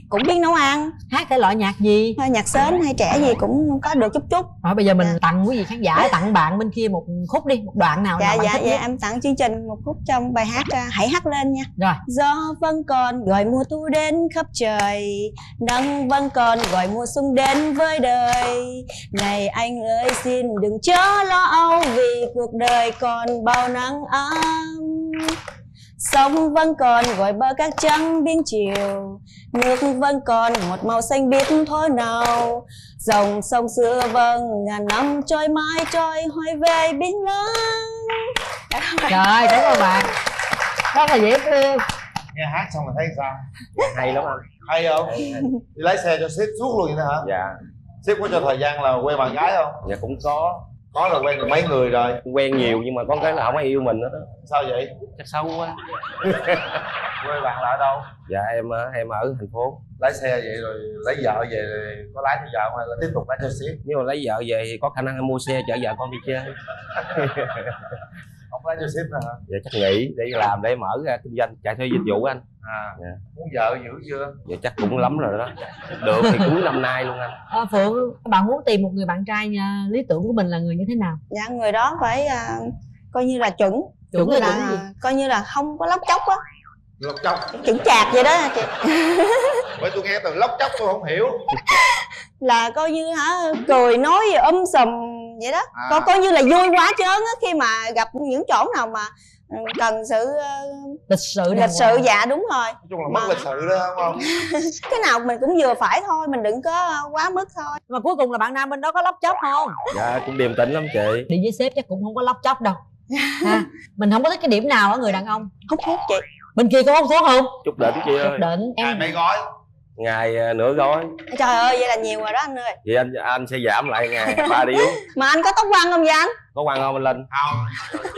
cũng biết nấu ăn. Hát thể loại nhạc gì? Nhạc sến hay trẻ gì cũng có được chút chút. Rồi bây giờ mình Dạ. tặng quý vị khán giả, tặng bạn bên kia một khúc đi, một đoạn nào Dạ, mà bạn dạ, thích dạ, nhất. em tặng chương trình một khúc trong bài hát Hãy Hát Lên nha. Rồi. Gió vẫn còn gọi mùa thu đến khắp trời, nắng vẫn còn gọi mùa xuân đến với đời. Này anh ơi xin đừng chớ lo âu, vì cuộc đời còn bao nắng ấm. Sông vẫn còn gọi bờ cát trắng biển chiều, nước vẫn còn một màu xanh biếc thối nào. Dòng sông xưa vâng ngàn năm trôi mãi trôi hoài về biển lớn. Rồi, cảm ơn bạn. Rất là dễ thương. Nghe hát xong rồi thấy sao? Hay lắm anh. Hay không? Đi lái xe cho sếp suốt luôn vậy đó hả? Dạ. Sếp có cho thời gian là quen bạn gái không? Dạ cũng có. Có rồi, quen được mấy người rồi? Quen nhiều nhưng mà có cái là không ai yêu mình hết đó. Sao vậy? Chắc xấu quá. Quê bạn là ở đâu? Dạ em ở thành phố. Lái xe vậy rồi lấy vợ về rồi có lái theo vợ không hay là tiếp tục lái theo sếp? Nếu mà lấy vợ về thì có khả năng em mua xe chở vợ con đi chơi. Không lái theo sếp nữa hả? Dạ chắc nghỉ để làm, để mở ra kinh doanh chạy thuê dịch vụ anh. Dạ. Muốn vợ dữ chưa? Dạ chắc cũng lắm rồi đó. Được thì cuối năm nay luôn anh. Phượng, bạn muốn tìm một người bạn trai lý tưởng của mình là người như thế nào? Dạ, người đó phải coi như là chuẩn. Chuẩn là là chuẩn gì? coi như là không có lóc chóc á, Lóc chóc. chững chạc vậy đó chị. Bởi tôi nghe từ lóc chóc tôi không hiểu. Là coi như cười nói sùm vậy đó. À. Coi như là vui quá trớn á, khi mà gặp những chỗ nào mà cần sự Lịch sự. lịch sự. Dạ đúng rồi. Nói chung là mất lịch sự đó đúng không? Cái nào mình cũng vừa phải thôi, mình đừng có quá mức thôi. Mà cuối cùng là bạn nam bên đó có lóc chóc không? Dạ cũng điềm tĩnh lắm chị. Đi với sếp chắc cũng không có lóc chóc đâu. Ha. Mình không có thích cái điểm nào ở người đàn ông. Hút thuốc chị. Bên kia có hút thuốc không? Chút đỉnh chị ơi. Định Ngày em mấy gói? Ngày nửa gói. Trời ơi, vậy là nhiều rồi đó anh ơi. Vậy anh sẽ giảm lại ngày 3 điếu. Mà anh có tóc quăn không vậy anh? Có quan không anh Linh? Không.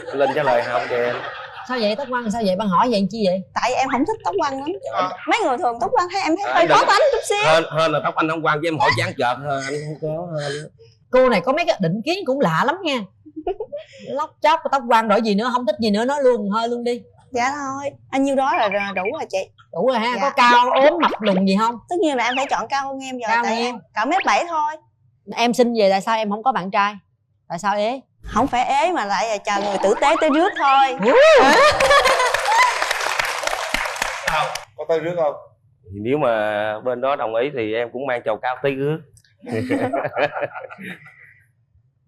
Anh Linh trả lời không cho em. sao vậy? Tóc quăn sao vậy? Bạn hỏi vậy chi vậy? Tại em không thích tóc quăn lắm. Mấy người thường tóc quăn thấy em thấy À, hơi đừng- khó tánh chút xíu. Hơn là tóc anh không quan chứ em hỏi chán chợt thôi, anh không có hên. Cô này có mấy cái định kiến cũng lạ lắm nha. Lóc chóc tóc quăn rồi gì nữa, không thích gì nữa nói luôn, hơi luôn đi. Dạ thôi, anh nhiêu đó là đủ rồi chị. Đủ rồi ha. Dạ. Có cao ốm mập lùn gì không? Tất nhiên là em phải chọn cao hơn em rồi. Cao Tại hơn em em. cỡ 1m7 thôi. Em xin về tại sao em không có bạn trai? Tại sao ế? Không phải ế mà lại là chờ người tử tế tới rước thôi. Sao? Có tới rước không? Thì nếu mà bên đó đồng ý thì em cũng mang chầu cao tí rước.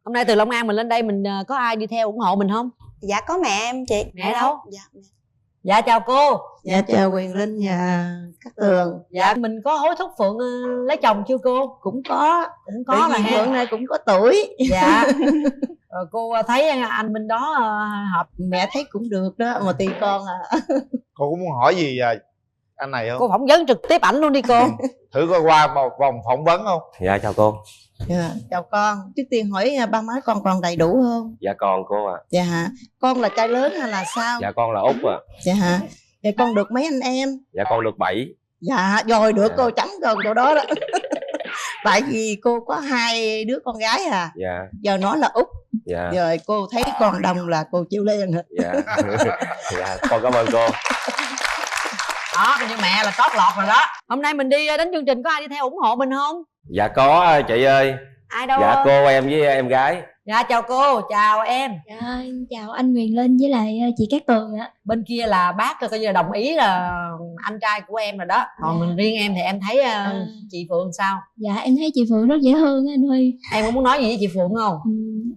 Hôm nay từ Long An mình lên đây mình có ai đi theo ủng hộ mình không? Dạ có mẹ em chị. Mẹ đâu? Dạ. Dạ chào cô. Dạ chào Quyền Linh và Cát Tường. Dạ mình có hối thúc Phượng lấy chồng chưa cô? Cũng có Có là vì ha. Phượng này cũng có tuổi. Dạ. Rồi cô thấy anh bên đó hợp. Mẹ thấy cũng được đó, mà tùy con à. Cô có muốn hỏi gì anh này không? Cô phỏng vấn trực tiếp ảnh luôn đi cô. Thử coi qua một vòng phỏng vấn không? Dạ chào cô. Dạ, chào con. Trước tiên hỏi ba má con còn đầy đủ không? Dạ còn cô à. Dạ hả? Con là trai lớn hay là sao? Dạ con là Út à. Dạ hả? Dạ con được mấy anh em? Dạ con được 7. Dạ rồi được Dạ. cô chấm con chỗ đó đó. Tại vì cô có 2 đứa con gái à. Dạ. Giờ nó là Út. Dạ. Rồi cô thấy con đồng là cô chịu lên hết. Dạ. Dạ con cảm ơn cô. Đó, như mẹ là chót lọt rồi đó. Hôm nay mình đi đến chương trình có ai đi theo ủng hộ mình không? Dạ có chị ơi. Ai đâu? Dạ cô em với em gái. Dạ chào cô, chào em. Dạ, chào anh Quyền Linh với lại chị Cát Tường ạ. Bên kia là bác coi như là đồng ý là anh trai của em rồi đó. Còn mình riêng em thì em thấy chị Phượng sao? Dạ em thấy chị Phượng rất dễ thương á anh Huy. Em có muốn nói gì với chị Phượng không?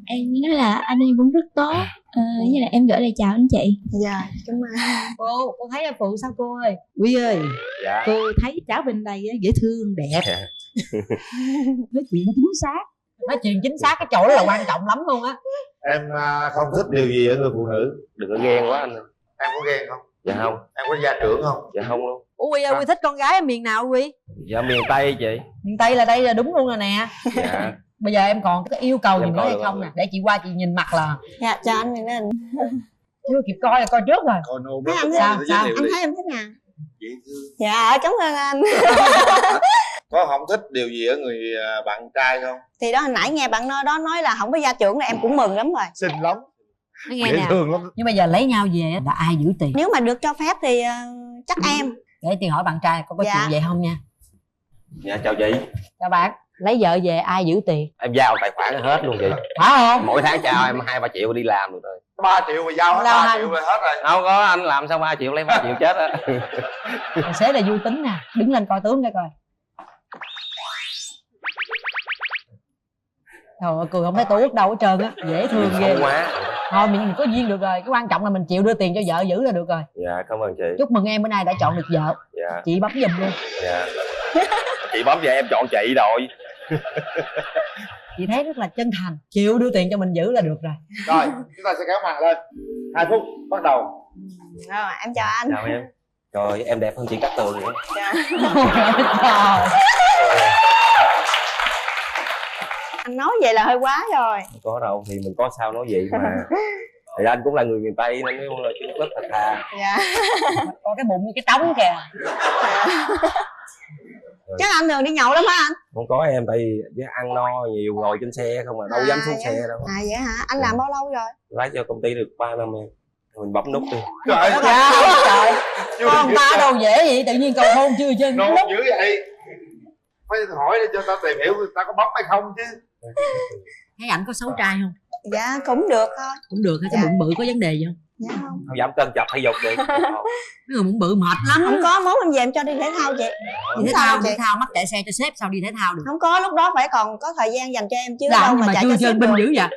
Em nói là anh em cũng rất tốt. Với lại em gửi lời chào anh chị. Dạ cảm ơn. Cô thấy Phượng sao cô ơi? Huy ơi, Dạ. cô thấy cháu bên đây á, dễ thương, đẹp. Nói chuyện chính xác. Nói chuyện chính xác, cái chỗ đó là quan trọng lắm luôn á. Em không thích điều gì ở người phụ nữ? Đừng có ghen quá anh. Em có ghen không? Dạ không. Em có gia trưởng không? Dạ không luôn. Ủa Huy ơi, Huy thích con gái ở miền nào Huy? Dạ miền Tây chị. Miền Tây là đây là đúng luôn rồi nè. Dạ. Bây giờ em còn có yêu cầu gì Em nữa coi hay được không rồi. nè? Để chị qua chị nhìn mặt là Dạ chào anh Quyền Linh. chưa kịp coi là coi trước rồi. Coi nôn Thấy anh Sao, giới sao? thiệu Anh đi. thấy em thích nào? Dễ thương. Dạ cảm ơn anh. Có không thích điều gì ở người bạn trai không? Thì đó hồi nãy nghe bạn đó nói là không có gia trưởng là em cũng mừng lắm rồi. Xinh lắm, Nói nghe dễ nè, thương lắm. nhưng bây giờ lấy nhau về là ai giữ tiền? Nếu mà được cho phép thì chắc em. Để tiền hỏi bạn trai có Dạ. chuyện vậy không nha. Dạ chào chị. Chào bạn, lấy vợ về ai giữ tiền? Em giao tài khoản hết luôn chị. Phải không? Mỗi tháng chào em 2-3 triệu đi làm được rồi. 3 triệu mà giao hết Lao 3 hành. triệu là hết rồi. Không có, anh làm xong 3 triệu lấy 3 triệu chết á. Tài xế là vui tính nè, đứng lên coi tướng cái coi. Trời ơi, cười không thấy tổ ước đâu hết trơn á, dễ thương ghê. Không quá. Thôi mình có duyên được rồi, cái quan trọng là mình chịu đưa tiền cho vợ giữ là được rồi. Dạ cảm ơn chị. Chúc mừng em bữa nay đã chọn được vợ. Dạ. Chị bấm giùm luôn. Dạ. Chị bấm về em chọn chị rồi. Chị thấy rất là chân thành, chịu đưa tiền cho mình giữ là được rồi. Rồi, chúng ta sẽ kéo màn lên. 2 phút, bắt đầu. Rồi em chào anh. Chào em. Trời em đẹp hơn chị Cát Tường nữa. Dạ. Trời. Anh nói vậy là hơi quá rồi. Không có đâu, thì mình có sao nói vậy mà. Thì anh cũng là người miền Tây nên nếu là tiếng rất thật thà. Dạ. Có cái bụng như cái trống kìa. Chắc anh thường đi nhậu lắm hả anh? Không có em, tại vì ăn no nhiều ngồi trên xe không à, đâu dám xuống xe đâu. À vậy hả? Anh làm bao lâu rồi? Lái cho công ty được 3 năm em. Mình bấm nút đi. Trời Trời ơi, chưa con ta đâu dễ vậy, tự nhiên cầu hôn chưa chứ. nôn dữ vậy. Phải hỏi để cho ta tìm hiểu người ta có bấm hay không chứ. Thấy ảnh có xấu trai không? Dạ cũng được thôi. Cũng được, hay cái Dạ. bụng bự có vấn đề gì không? Dạ không. Không dám cân chập thể dục đi. Cái người bụng bự mệt lắm. Không có, mốt em về em cho đi thể thao chị. Đi thể thao, thể thao mắc chạy xe cho sếp sao đi thể thao được? Không có, lúc đó phải còn có thời gian dành cho em chứ. Làm đâu nhưng mà chạy chưa cho chơi sếp binh được. dữ vậy?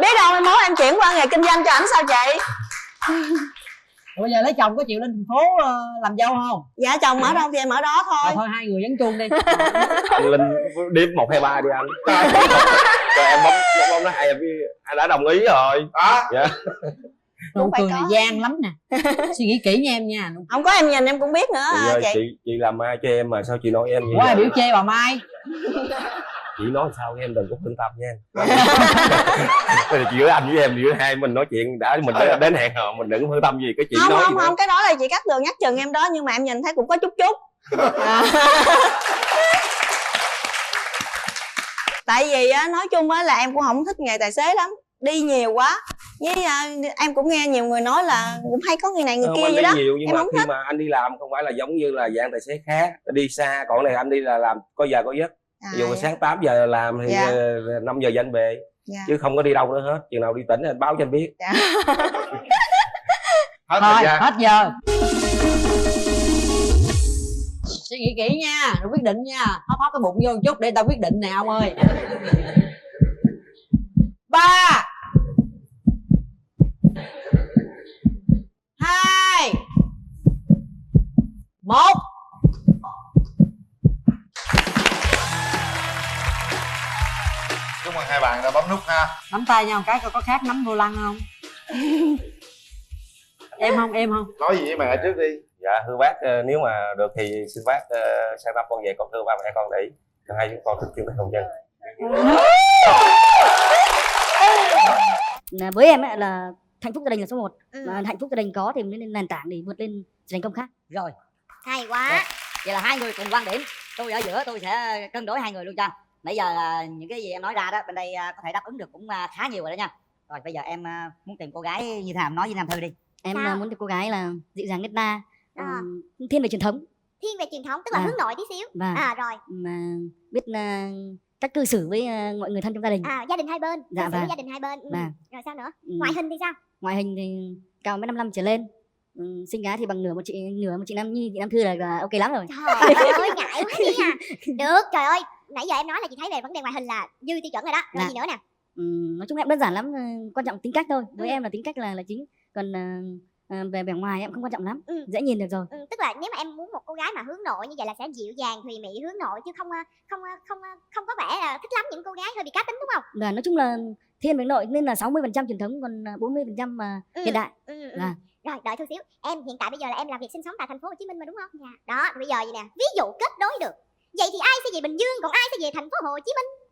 Biết đâu mai mốt em chuyển qua nghề kinh doanh cho ảnh sao chị? Bây giờ lấy chồng có chịu lên thành phố làm dâu không? Dạ chồng ở đâu thì em ở đó thôi. Thôi hai người nhắn chuông đi. Anh Linh đếm 1, 2, 3 đi anh. Rồi em bấm nói em đã đồng ý rồi. Đó. Dạ. Nụ phải cười này có. gian lắm nè. Suy nghĩ kỹ nha em nha. Không có em nhìn em cũng biết nữa Chị làm mai cho em mà sao chị nói em vậy? Có ai biểu chê bà Mai? Chị nói sao em đừng có phân tâm nha em. Bây giờ giữa anh với em, giữa hai mình nói chuyện đã, mình đã đến hẹn hò, mình đừng có phân tâm gì cái chuyện Không nói không gì nữa. không, cái đó là chị Cát Tường nhắc chừng em đó, nhưng mà em nhìn thấy cũng có chút chút. Tại vì á, nói chung á là em cũng không thích nghề tài xế lắm, đi nhiều quá. Với em cũng nghe nhiều người nói là cũng hay có người này người Không, kia anh vậy đi đó. nhiều nhưng Em mà không khi thích. mà anh đi làm không phải là giống như là dạng tài xế khác đi xa, còn này anh đi là làm có giờ có giấc. Ví dụ Dạ. sáng 8 giờ làm thì Dạ. 5 giờ anh về. Dạ. Chứ không có đi đâu nữa hết, chừng nào đi tỉnh anh báo cho anh biết. Dạ. Hết Thôi thời gian. hết giờ. Suy nghĩ kỹ nha, rồi quyết định nha. Hóp hóp cái bụng vô một chút để tao quyết định nè ông ơi. 3 2 1. Chúc mừng hai bạn đã bấm nút ha. Nắm tay nhau một cái coi có khác nắm vô lăng không? Em không, em không. Nói gì với mẹ trước đi. Dạ thưa bác, nếu mà được thì xin bác sang năm con về con thưa ba mẹ con để cho hai chúng con thực hiện hôn nhân. Với em ấy là hạnh phúc gia đình là số 1. Mà hạnh phúc gia đình có thì mới nên nền tảng để vượt lên sự thành công khác. Rồi. Hay quá. Rồi. Vậy là hai người cùng quan điểm, tôi ở giữa, tôi sẽ cân đối hai người luôn cho. Nãy giờ những cái gì em nói ra đó bên đây có thể đáp ứng được cũng khá nhiều rồi đó nha. Rồi bây giờ em muốn tìm cô gái như thế nào, nói với Nam Thư đi. Sao? Em muốn tìm cô gái là dịu dàng nết na, thiên về truyền thống Thiên về truyền thống tức là À. hướng nội tí xíu. và Rồi. mà biết cách cư xử với mọi người thân trong gia đình. Gia đình hai bên. Dạ, Cư xử với vâng. gia đình hai bên. Vâng. Rồi sao nữa? Ừ. Ngoại hình thì sao? Ngoại hình thì cao 1m55 trở lên. Xinh gái thì bằng nửa một chị Nam Nhi, chị Nam Thư là ok lắm rồi. Trời ơi, ngại quá đi à. Được, trời ơi, nãy giờ em nói là chị thấy về vấn đề ngoại hình là dư tiêu chuẩn rồi đó. Rồi Dạ. gì nữa nè? Nói chung em đơn giản lắm, quan trọng tính cách thôi. Với em là tính cách là chính. Còn về vẻ ngoài em không quan trọng lắm, dễ nhìn được rồi. Tức là nếu mà em muốn một cô gái mà hướng nội như vậy là sẽ dịu dàng, thùy mị, hướng nội chứ không có vẻ là thích lắm những cô gái hơi bị cá tính đúng không? Và nói chung là thiên về nội nên là 60% truyền thống, còn 40% hiện đại. Dạ. Rồi, đợi chút xíu. Em hiện tại bây giờ là em làm việc sinh sống tại thành phố Hồ Chí Minh mà đúng không? Dạ. Đó, bây giờ vậy nè, ví dụ kết nối được. Vậy thì ai sẽ về Bình Dương, còn ai sẽ về thành phố Hồ Chí Minh?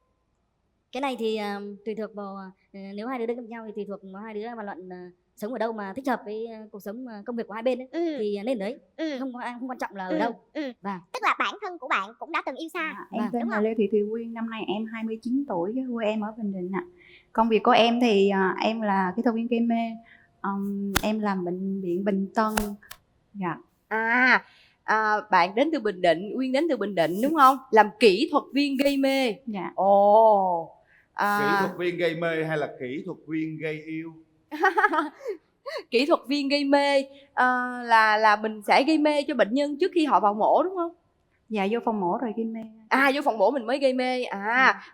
Cái này thì tùy thuộc vào nếu hai đứa đến gặp nhau thì tùy thuộc vào hai đứa bàn luận sống ở đâu mà thích hợp với cuộc sống công việc của hai bên ấy, thì nên đấy. Không quan trọng là ở đâu. Và tức là bản thân của bạn cũng đã từng yêu xa. Em tên đúng là không? Lê Thị Thùy Quyên, năm nay em 29 tuổi, quê em ở Bình Định ạ. Công việc của em thì em là kỹ thuật viên gây mê. Em làm bệnh viện Bình Tân. Dạ. Bạn đến từ Bình Định, Uyên đến từ Bình Định đúng không? Làm kỹ thuật viên gây mê. Dạ. Ồ. Kỹ thuật viên gây mê hay là kỹ thuật viên gây yêu? Kỹ thuật viên gây mê là mình sẽ gây mê cho bệnh nhân trước khi họ vào mổ đúng không? Dạ, vô phòng mổ rồi gây mê. Vô phòng mổ mình mới gây mê.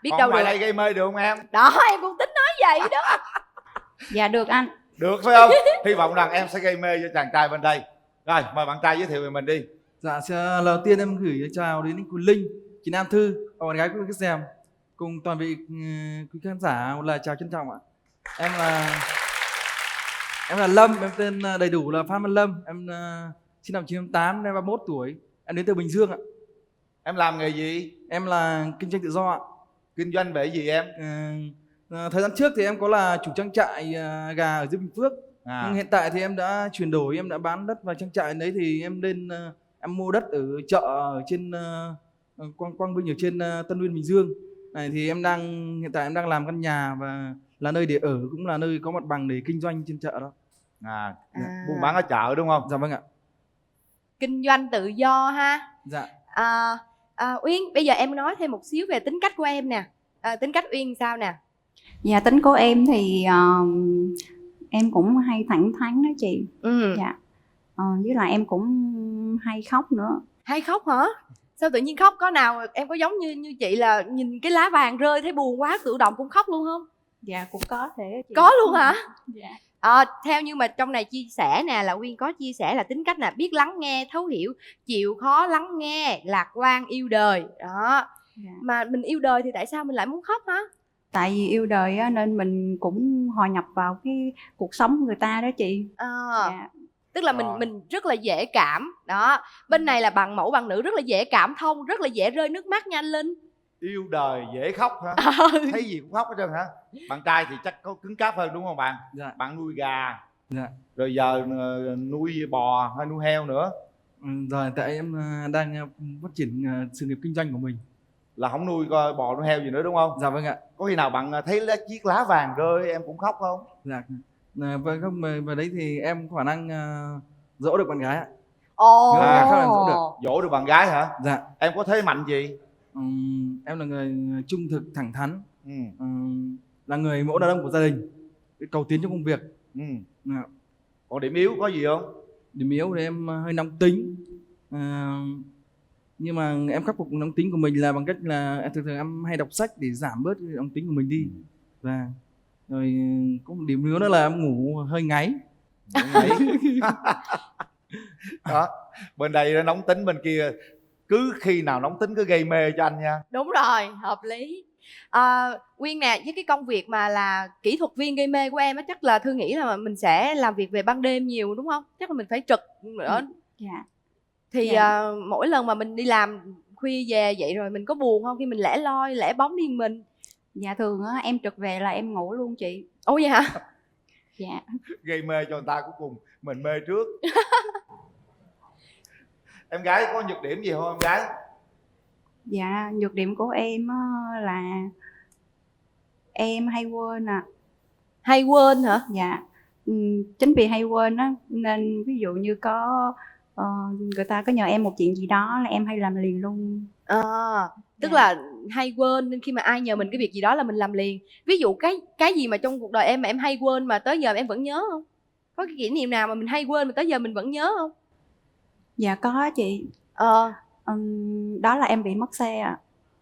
Biết Còn đâu ngoài được. đây gây mê được không em? Đó, em cũng tính nói vậy đó. Dạ được anh. Được phải không? Hy vọng rằng em sẽ gây mê cho chàng trai bên đây. Rồi, mời bạn trai giới thiệu về mình đi. Dạ, đầu tiên em gửi chào đến cô Linh, chị Nam Thư và bạn gái của Cái Xem, cùng toàn vị quý khán giả một lời chào trân trọng ạ. Em là Lâm, em tên đầy đủ là Phan Văn Lâm, em sinh năm 1998, em 31 tuổi, em đến từ Bình Dương ạ. Em làm nghề gì? Em là kinh doanh tự do ạ. Kinh doanh về gì em? Thời gian trước thì em có là chủ trang trại gà ở dưới Bình Phước. Nhưng hiện tại thì em đã chuyển đổi, em đã bán đất vào trang trại đấy, thì em lên em mua đất ở chợ ở trên Quang Vinh ở trên Tân Uyên Bình Dương này, thì hiện tại em đang làm căn nhà và là nơi để ở, cũng là nơi có mặt bằng để kinh doanh trên chợ đó. Buôn bán ở chợ đúng không? Dạ vâng ạ. Kinh doanh tự do ha. Dạ. Uyên, bây giờ em nói thêm một xíu về tính cách của em nè. Tính cách Uyên sao nè? Dạ, tính của em thì em cũng hay thẳng thắn đó chị. Dạ. Với lại em cũng hay khóc nữa. Hay khóc hả? Sao tự nhiên khóc? Có nào em có giống như chị là nhìn cái lá vàng rơi thấy buồn quá tự động cũng khóc luôn không? Dạ cũng có thể chị. Có luôn hả? Dạ. Theo như mà trong này chia sẻ nè, là Uyên có chia sẻ là tính cách là biết lắng nghe, thấu hiểu, chịu khó lắng nghe, lạc quan, yêu đời đó. Dạ. Mà mình yêu đời thì tại sao mình lại muốn khóc hả? Tại vì yêu đời á, nên mình cũng hòa nhập vào cái cuộc sống của người ta đó chị. Dạ. Tức là mình rất là dễ cảm đó. Bên này là bằng mẫu bằng nữ rất là dễ cảm thông, rất là dễ rơi nước mắt nha anh Linh. Yêu đời dễ khóc hả? Thấy gì cũng khóc hết trơn hả? Bạn trai thì chắc có cứng cáp hơn đúng không bạn? Dạ. Bạn nuôi gà. Dạ. Rồi giờ nuôi bò hay nuôi heo nữa. Rồi tại em đang phát triển sự nghiệp kinh doanh của mình. Là không nuôi bò nuôi heo gì nữa đúng không? Dạ vâng ạ. Có khi nào bạn thấy chiếc lá vàng rơi em cũng khóc không? Dạ. Vâng, không, mà đấy thì em có khả năng dỗ được bạn gái ạ. Dỗ được bạn gái hả? Dạ. Em có thế mạnh gì? Em là người trung thực, thẳng thắn, là người mẫu đàn ông của gia đình, cầu tiến trong công việc. Còn điểm yếu có gì không? Điểm yếu thì em hơi nóng tính, nhưng mà em khắc phục nóng tính của mình là bằng cách là em thường em hay đọc sách để giảm bớt cái nóng tính của mình đi. Và rồi có một điểm nữa là em ngủ hơi ngáy. Đó, bên đây nó nóng tính, bên kia cứ khi nào nóng tính cứ gây mê cho anh nha. Đúng rồi, hợp lý. Uyên nè, với cái công việc mà là kỹ thuật viên gây mê của em á, chắc là Thư nghĩ là mình sẽ làm việc về ban đêm nhiều đúng không? Chắc là mình phải trực nữa. Dạ. Thì mỗi lần mà mình đi làm khuya về vậy rồi mình có buồn không khi mình lẻ loi, lẻ bóng đi mình? Dạ thường á em trực về là em ngủ luôn chị. Ồ vậy hả? Dạ. Gây mê cho người ta cuối cùng mình mê trước. Em gái có nhược điểm gì không em gái? Dạ, nhược điểm của em là em hay quên à. Hay quên hả? Dạ. Chính vì hay quên á nên ví dụ như có người ta có nhờ em một chuyện gì đó là em hay làm liền luôn. Tức là hay quên nên khi mà ai nhờ mình cái việc gì đó là mình làm liền. Ví dụ cái gì mà trong cuộc đời em mà em hay quên mà tới giờ em vẫn nhớ không? Có cái kỷ niệm nào mà mình hay quên mà tới giờ mình vẫn nhớ không? Dạ có chị. Đó là em bị mất xe ạ.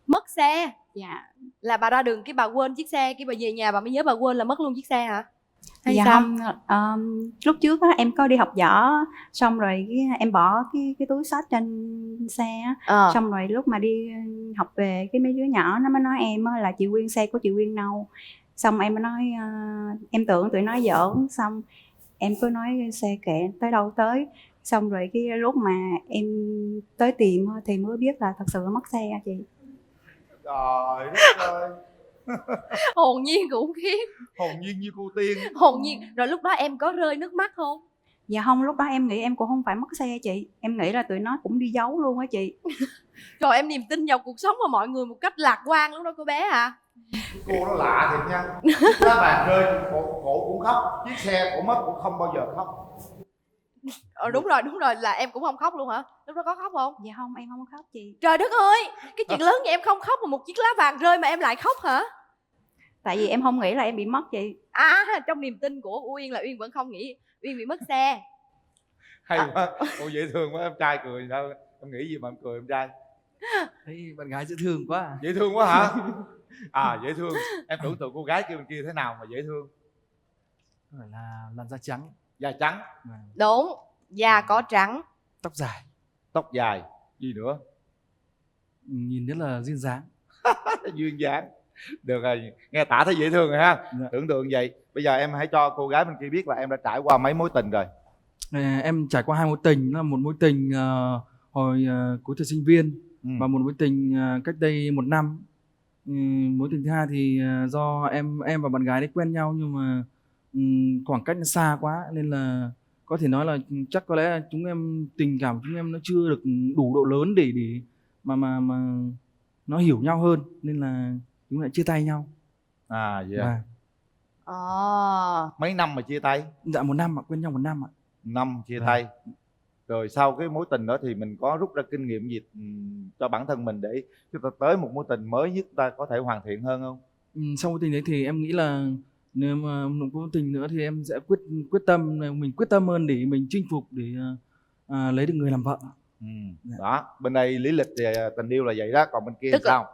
Mất xe? Dạ. Là bà ra đường cái bà quên chiếc xe, cái bà về nhà bà mới nhớ bà quên là mất luôn chiếc xe hả? Hay Dạ sao? không, lúc trước á, em có đi học võ, xong rồi em bỏ cái túi xách trên xe á. Xong rồi lúc mà đi học về, cái mấy đứa nhỏ nó mới nói em á, là chị Quyên, xe của chị Quyên đâu. Xong em mới nói em tưởng tụi nó giỡn, xong em cứ nói xe kệ tới đâu tới. Xong rồi cái lúc mà em tới tìm thì mới biết là thật sự mất xe chị. Trời đất ơi. Hồn nhiên khủng khiếp. Hồn nhiên như cô tiên. Hồn nhiên. Rồi lúc đó em có rơi nước mắt không? Dạ không, lúc đó em nghĩ em cũng không phải mất xe chị. Em nghĩ là tụi nó cũng đi giấu luôn á chị. Rồi em niềm tin vào cuộc sống và mọi người một cách lạc quan lúc đó cô bé hả? Cô nó lạ thiệt nha. Chiếc lá vàng rơi cổ cũng khóc, chiếc xe cổ mất cũng không bao giờ khóc. Đúng rồi, là em cũng không khóc luôn hả? Lúc đó có khóc không? Dạ không, em không khóc chị. Trời đất ơi, cái chuyện lớn vậy em không khóc mà một chiếc lá vàng rơi mà em lại khóc hả? Tại vì em không nghĩ là em bị mất chị. Trong niềm tin của Uyên là Uyên vẫn không nghĩ Uyên bị mất xe. Hay quá. Ôi dễ thương quá, em trai cười sao? Em nghĩ gì mà em cười em trai? Thấy bạn gái dễ thương quá. Dễ thương quá hả? Dễ thương. Em tưởng tượng cô gái kia bên kia thế nào mà dễ thương? Phải là làn da trắng. Da trắng. Đúng, da có trắng. Tóc dài. Tóc dài. Gì nữa? Nhìn rất là duyên dáng. Duyên dáng. Được rồi, nghe tả thấy dễ thương rồi ha. Tưởng tượng vậy. Bây giờ em hãy cho cô gái bên kia biết là em đã trải qua mấy mối tình rồi. Em trải qua 2 mối tình. Là một mối tình hồi cuối thời sinh viên và một mối tình cách đây 1 năm. Mối tình thứ hai thì do em và bạn gái đấy quen nhau nhưng mà khoảng cách nó xa quá nên là có thể nói là chắc có lẽ là tình cảm chúng em nó chưa được đủ độ lớn để mà nó hiểu nhau hơn nên là chúng lại chia tay nhau. Dạ. Mấy năm mà chia tay? Dạ 1 năm ạ, quen nhau 1 năm ạ. Năm chia tay. Rồi sau cái mối tình đó thì mình có rút ra kinh nghiệm gì cho bản thân mình để chúng ta tới một mối tình mới nhất ta có thể hoàn thiện hơn không? Sau mối tình đấy thì em nghĩ là nếu mà một mối tình nữa thì em sẽ quyết tâm hơn để mình chinh phục để lấy được người làm vợ. Đó, bên đây lý lịch thì tình yêu là vậy đó, còn bên kia thì sao?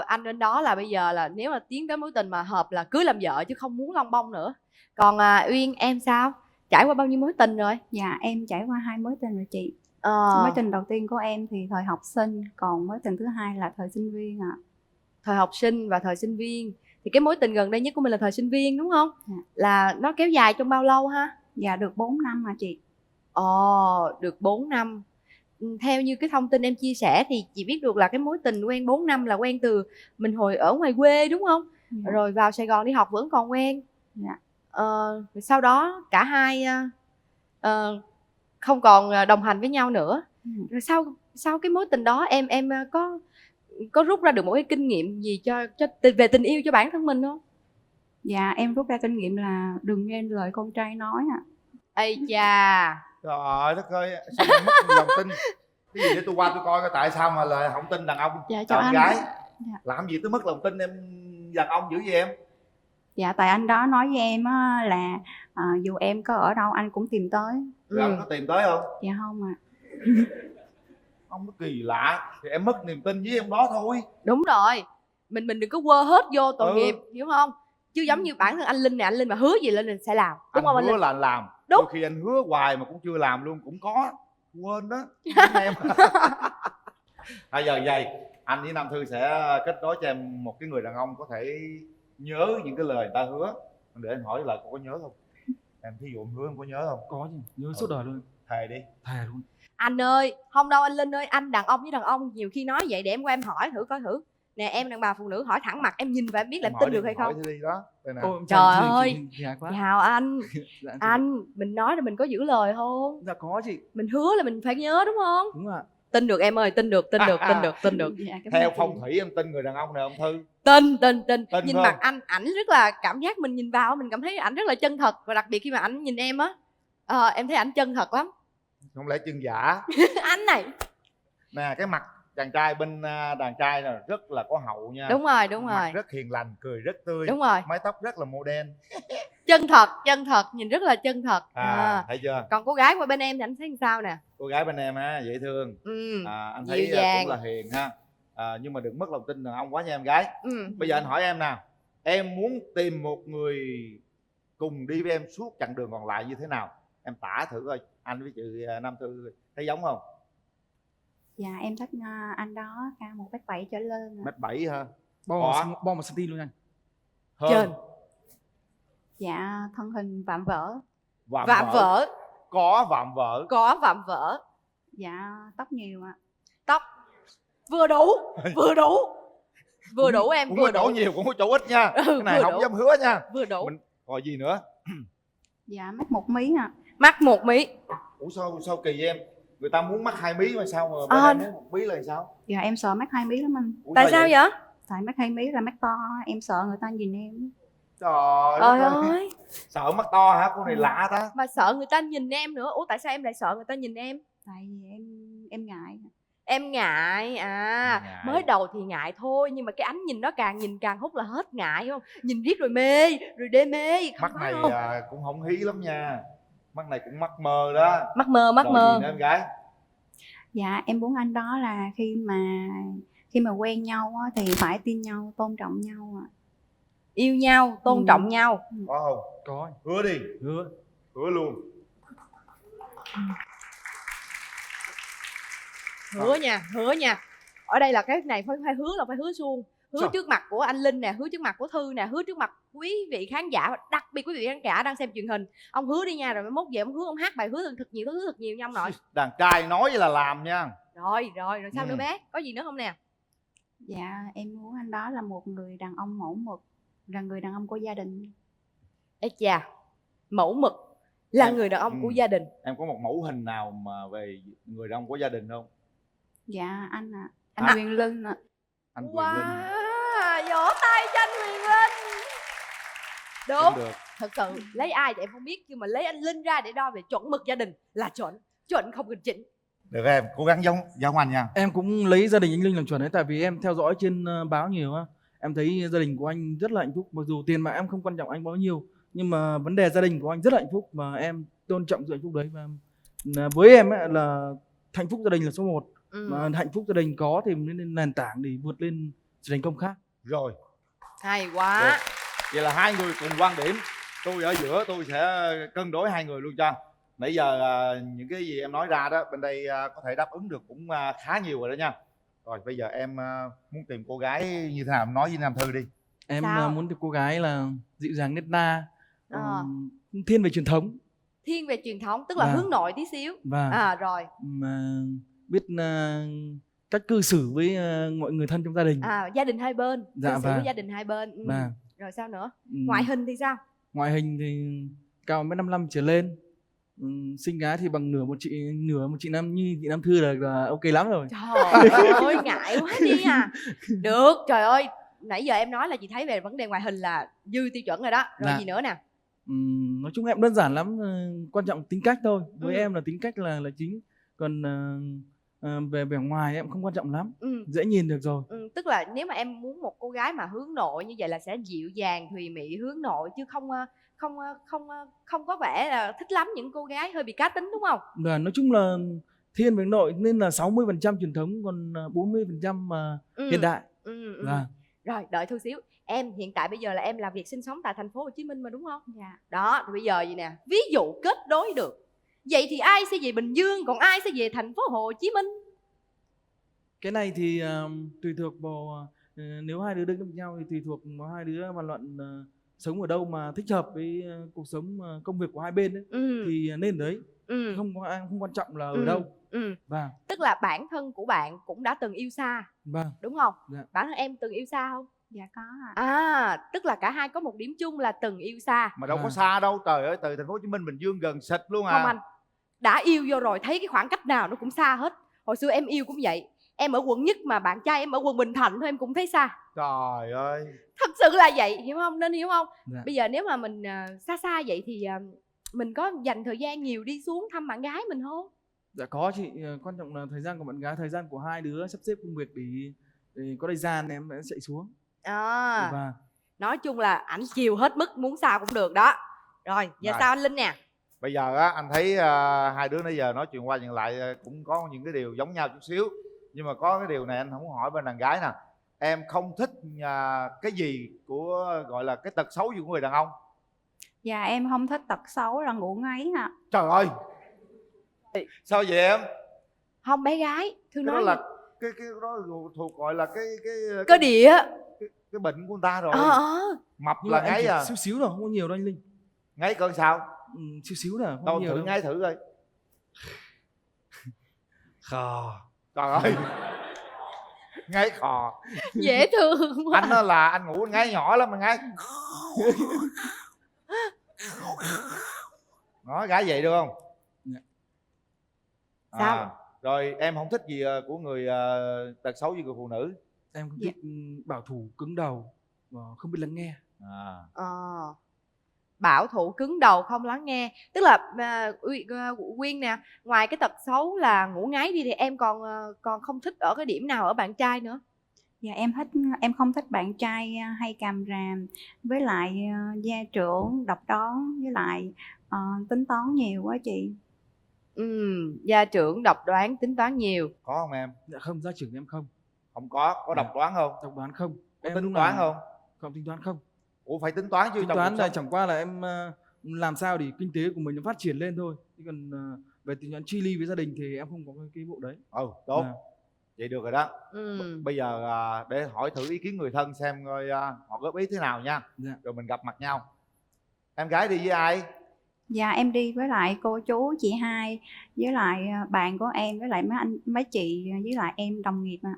Anh đến đó là bây giờ là nếu mà tiến tới mối tình mà hợp là cưới làm vợ chứ không muốn lông bông nữa. Còn Uyên em sao? Trải qua bao nhiêu mối tình rồi? Dạ em trải qua 2 mối tình rồi chị. Mối tình đầu tiên của em thì thời học sinh, còn mối tình thứ hai là thời sinh viên ạ. Thời học sinh và thời sinh viên. Thì cái mối tình gần đây nhất của mình là thời sinh viên đúng không? Là nó kéo dài trong bao lâu ha? Dạ được 4 năm mà chị. Được 4 năm. Theo như cái thông tin em chia sẻ thì chị biết được là cái mối tình quen 4 năm là quen từ mình hồi ở ngoài quê đúng không? Rồi vào Sài Gòn đi học vẫn còn quen. Sau đó cả hai không còn đồng hành với nhau nữa. Rồi sau cái mối tình đó em có rút ra được một cái kinh nghiệm gì cho về tình yêu cho bản thân mình không? Dạ em rút ra kinh nghiệm là đừng nghe lời con trai nói ạ. Ây cha. Trời ơi đất ơi, sao mà mất lòng tin? Cái gì để tôi qua tôi coi coi tại sao mà là không tin đàn ông, chọn gái. Làm gì tôi mất lòng tin em đàn ông dữ vậy em? Dạ tại anh đó nói với em á, là dù em có ở đâu anh cũng tìm tới. Rồi anh có tìm tới không? Dạ không ạ. Ông nó kỳ lạ thì em mất niềm tin với em đó thôi. Đúng rồi, mình đừng có quơ hết vô tội nghiệp, hiểu không? Chứ giống như bản thân anh Linh này, anh Linh mà hứa gì lên mình sẽ làm, đúng không anh Linh? Hứa là anh làm. Đúng. Đôi khi anh hứa hoài mà cũng chưa làm luôn cũng có. Quên đó em. Bây giờ vậy anh với Nam Thư sẽ kết nối cho em một cái người đàn ông có thể nhớ những cái lời người ta hứa. Để anh hỏi là cô có nhớ không? Em thí dụ em hứa em có nhớ không? Có chứ, nhớ suốt đời luôn. Thề đi. Thề luôn. Anh ơi, không đâu anh Linh ơi, anh đàn ông với đàn ông nhiều khi nói vậy để em qua em hỏi thử coi thử. Nè em đàn bà phụ nữ hỏi thẳng mặt em nhìn và em biết là em tin được hay không? Hỏi đi đó. Trời ơi, chào anh. Anh, mình nói là mình có giữ lời không? Dạ có chị. Mình hứa là mình phải nhớ đúng không? Đúng ạ. Tin được em ơi, tin được. Theo phong thủy em tin người đàn ông này không Thư? Tin. Nhìn không? mặt anh, ảnh rất là cảm giác mình nhìn vào mình cảm thấy ảnh rất là chân thật. Và đặc biệt khi mà ảnh nhìn em á, em thấy ảnh chân thật lắm. Không lẽ chân giả? Anh này. Nè cái mặt chàng trai bên đàn trai là rất là có hậu nha. Đúng rồi, đúng Mặt rồi. rất hiền lành, cười rất tươi. Đúng rồi. Mái tóc rất là modern. Chân thật, nhìn rất là chân thật. Thấy chưa? Còn cô gái qua bên em thì anh thấy sao nè? Cô gái bên em á dễ thương. Anh thấy dịu dàng, cũng là hiền ha. Nhưng mà đừng mất lòng tin đàn ông quá nha em gái. Bây giờ anh hỏi em nào, em muốn tìm một người cùng đi với em suốt chặng đường còn lại như thế nào? Em tả thử coi, anh với chị Nam Thư thấy giống không? Dạ em thích anh đó cao 1m7 trở lên. 1m7 hả? Bo một cm luôn anh. Trên. Dạ thân hình vạm vỡ. Vạm vỡ. Có vạm vỡ. Có vạm vỡ. Dạ tóc nhiều ạ. Tóc vừa đủ, vừa đủ. Vừa đủ em, cũng vừa có chỗ đủ. nhiều cũng có chỗ ít nha. Cái này không dám hứa nha. Vừa đủ. Mình còn gì nữa? Dạ mắc 1 mí ạ. Mắc 1 mí. Ủa sao kỳ vậy em? Người ta muốn mắc 2 mí mà sao mà bên em muốn 1 mí là sao? Dạ em sợ mắc 2 mí lắm anh. Tại sao vậy? Tại mắc 2 mí là mắt to, em sợ người ta nhìn em. Trời ơi. Sợ mắt to hả? Cô này lạ ta. Mà sợ người ta nhìn em nữa. Ủa tại sao em lại sợ người ta nhìn em? Tại vì em ngại. Em ngại Ngại. Mới đầu thì ngại thôi, nhưng mà cái ánh nhìn đó càng nhìn càng hút là hết ngại, không? Nhìn riết rồi mê, rồi đê mê. Mắt này cũng không hí lắm nha. Mắt này cũng mắc mơ đó. Mắc mơ. Gì nữa em gái? Dạ em muốn anh đó là khi mà quen nhau á, thì phải tin nhau, tôn trọng nhau ạ. Yêu nhau, tôn trọng nhau. Có không? Có. Hứa đi. Hứa luôn. Hứa nha. Ở đây là cái này phải hứa, là phải hứa suông. Hứa trước mặt của anh Linh nè, hứa trước mặt của Thư nè, hứa trước mặt quý vị khán giả, đặc biệt quý vị khán giả đang xem truyền hình. Ông hứa đi nha, rồi mai mốt về ông hứa, ông hát bài hứa thật nhiều nha ông nội. Đàn trai nói là làm nha. Rồi sao nữa bé? Có gì nữa không nè? Dạ em muốn anh đó là một người đàn ông mẫu mực, là người đàn ông của gia đình. Ê chà, mẫu mực là người đàn ông của gia đình. Em có một mẫu hình nào mà về người đàn ông của gia đình không? Dạ anh anh Quyền Linh ạ. Anh Quyền Linh. Vỗ tay cho anh Quyền Linh. Đúng. Được. Thật sự lấy ai thì em không biết, nhưng mà lấy anh Linh ra để đo về chuẩn mực gia đình là chuẩn không cần chỉnh. Được em, cố gắng giống anh nha. Em cũng lấy gia đình anh Linh làm chuẩn đấy, tại vì em theo dõi trên báo nhiều á. Em thấy gia đình của anh rất là hạnh phúc, mặc dù tiền mà em không quan trọng anh bao nhiêu, nhưng mà vấn đề gia đình của anh rất là hạnh phúc, mà em tôn trọng sự hạnh phúc đấy. Và với em ấy là hạnh phúc gia đình là số 1. Mà hạnh phúc gia đình có thì nên nền tảng để vượt lên sự thành công khác. Rồi. Hay quá. Được. Vậy là hai người cùng quan điểm. Tôi ở giữa, tôi sẽ cân đối hai người luôn cho. Nãy giờ những cái gì em nói ra đó, bên đây có thể đáp ứng được cũng khá nhiều rồi đó nha. Rồi bây giờ em muốn tìm cô gái như thế nào, em nói với Nam Thư đi. Em muốn tìm cô gái là dịu dàng nết na, thiên về truyền thống. Thiên về truyền thống, tức là hướng nội tí xíu. Rồi. Mà biết cách cư xử với mọi người thân trong gia đình. Gia đình hai bên. Dạ, cư xử với gia đình hai bên. Rồi sao nữa? Ngoại hình thì sao? Ngoại hình thì cao 1m55 trở lên. Xinh gái thì bằng nửa một chị Nam, như chị Nam Thư là ok lắm rồi. Trời ơi ngại quá đi à. Được, trời ơi, nãy giờ em nói là chị thấy về vấn đề ngoại hình là dư tiêu chuẩn rồi đó. Rồi gì nữa nè? Nói chung em đơn giản lắm, quan trọng tính cách thôi. Với em là tính cách là chính. Còn về vẻ ngoài em không quan trọng lắm, dễ nhìn được rồi. Tức là nếu mà em muốn một cô gái mà hướng nội như vậy là sẽ dịu dàng, thùy mị, hướng nội, chứ không có vẻ là thích lắm những cô gái hơi bị cá tính, đúng không? Nói chung là thiên về nội nên là 60% truyền thống, còn 40% hiện đại. Rồi đợi Thư xíu. Em hiện tại bây giờ là em làm việc sinh sống tại thành phố Hồ Chí Minh mà, đúng không? Dạ. Đó, bây giờ gì nè, ví dụ kết nối được, vậy thì ai sẽ về Bình Dương, còn ai sẽ về thành phố Hồ Chí Minh? Cái này thì tùy thuộc vào nếu hai đứa đứng với nhau thì tùy thuộc vào hai đứa bàn luận sống ở đâu mà thích hợp với cuộc sống công việc của hai bên ấy, thì nên đấy. Không có ai, không quan trọng là ở đâu. Tức là bản thân của bạn cũng đã từng yêu xa, đúng không? Bản thân em từng yêu xa không? Dạ có ạ. Tức là cả hai có một điểm chung là từng yêu xa. Mà đâu có xa đâu, trời ơi, từ thành phố Hồ Chí Minh Bình Dương gần xịt luôn à. Không anh, đã yêu vô rồi thấy cái khoảng cách nào nó cũng xa hết. Hồi xưa em yêu cũng vậy, em ở quận Nhất mà bạn trai em ở quận Bình Thạnh thôi em cũng thấy xa. Trời ơi, thật sự là vậy, hiểu không? Nên hiểu không? Bây giờ nếu mà mình xa vậy thì mình có dành thời gian nhiều đi xuống thăm bạn gái mình không? Dạ có chị, quan trọng là thời gian của bạn gái, thời gian của hai đứa sắp xếp công việc để có thời gian em sẽ chạy xuống. Và nói chung là ảnh chiều hết mức, muốn sao cũng được đó. Rồi giờ Rồi. sao anh Linh nè? Bây giờ á, anh thấy hai đứa nãy giờ nói chuyện qua chuyện lại cũng có những cái điều giống nhau chút xíu. Nhưng mà có cái điều này anh không hỏi bên đàn gái nè. Em không thích cái gì của gọi là cái tật xấu gì của người đàn ông? Dạ em không thích tật xấu là ngủ ngáy ạ. Trời ơi, sao vậy em? Không, bé gái Thương Cái nói đó gì? là cái đó thuộc gọi là Cơ địa. cái bệnh của người ta rồi. Mập Nhưng là mà em ngáy chỉ à? xíu xíu thôi, không có nhiều đâu anh Linh. Ngáy cỡ sao? Xíu xíu thôi, không Đâu nhiều thử đâu. ngáy thử coi. Khò. Trời ơi, ngáy khò. Dễ thương quá. Anh đó là anh ngủ anh ngáy nhỏ lắm, mà ngáy nói gái vậy được không? Dạ. Sao? Rồi em không thích gì của người tật xấu gì của phụ nữ? Em không thích bảo thủ, cứng đầu và không biết lắng nghe. Bảo thủ, cứng đầu, không lắng nghe. Tức là Quyên nè, ngoài cái tật xấu là ngủ ngáy đi thì em còn không thích ở cái điểm nào ở bạn trai nữa? Dạ em không thích bạn trai hay càm ràm, với lại gia trưởng, độc đoán, với lại tính toán nhiều quá chị. Gia trưởng, độc đoán, tính toán nhiều. Có không em? Dạ không, gia trưởng em không. Không có độc đoán không? Độc đoán không. Có Em tính lúc toán nào- không? Không, tính toán không. Ủa phải tính toán chứ. Tính trong toán cuộc là sống. chẳng qua là em làm sao để kinh tế của mình nó phát triển lên thôi. Chứ còn về tính toán chi ly với gia đình thì em không có cái bộ đấy. Tốt. Dạ. Vậy được rồi đó. Bây giờ để hỏi thử ý kiến người thân xem coi họ góp ý thế nào nha. Dạ. Rồi mình gặp mặt nhau. Em gái đi với ai? Dạ em đi với lại cô chú, chị hai, với lại bạn của em, với lại mấy chị, với lại em đồng nghiệp ạ.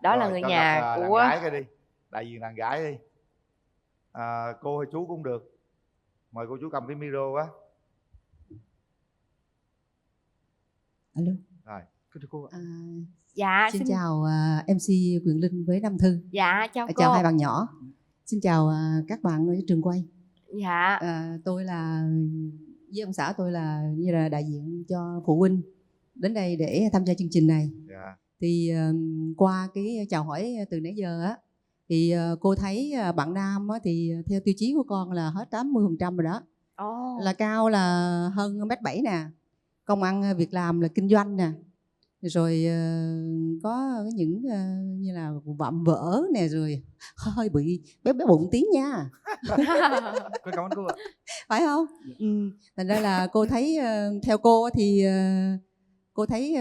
Đó Rồi, là người cho nhà gặp, của đàn gái cái đi. Đại diện đàn gái đi. Cô hay chú cũng được. Mời cô chú cầm cái micro á. Alo. Rồi. Cô ạ. Dạ Xin chào MC Quyền Linh với Nam Thư. Dạ chào cô. Chào hai bạn nhỏ. Xin chào các bạn ở trường quay. Dạ. Tôi là với ông xã tôi là như là đại diện cho phụ huynh đến đây để tham gia chương trình này. Dạ. Thì qua cái chào hỏi từ nãy giờ á, thì cô thấy bạn nam á, thì theo tiêu chí của con là hết 80% rồi đó. Là cao là hơn 1m7 nè, công ăn việc làm là kinh doanh nè, rồi có những như là vạm vỡ nè, rồi hơi bị bé bụng tí nha. Cảm ơn cô ạ. Phải không? Thành ra là cô thấy theo cô thì cô thấy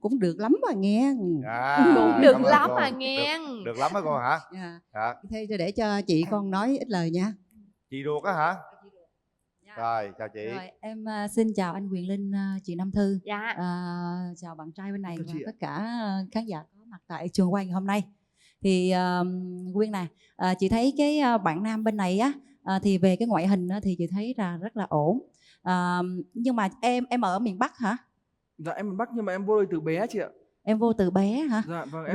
cũng được lắm mà nghe. Cũng được cảm ơn lắm cô. mà nghe. Được lắm á cô hả? Dạ. Thế để cho chị con nói ít lời nha. Chị ruột á hả? Rồi chào chị. Rồi em xin chào anh Quyền Linh, chị Nam Thư. Dạ. Chào bạn trai bên này Chào và chị ạ. tất cả khán giả có mặt tại trường quay ngày hôm nay. Thì Quyên nè, chị thấy cái bạn nam bên này á, thì về cái ngoại hình á, thì chị thấy là rất là ổn. Nhưng mà em ở miền Bắc hả? Dạ em miền Bắc nhưng mà em vô đây từ bé chị ạ. Em vô từ bé hả? Dạ vâng. Em...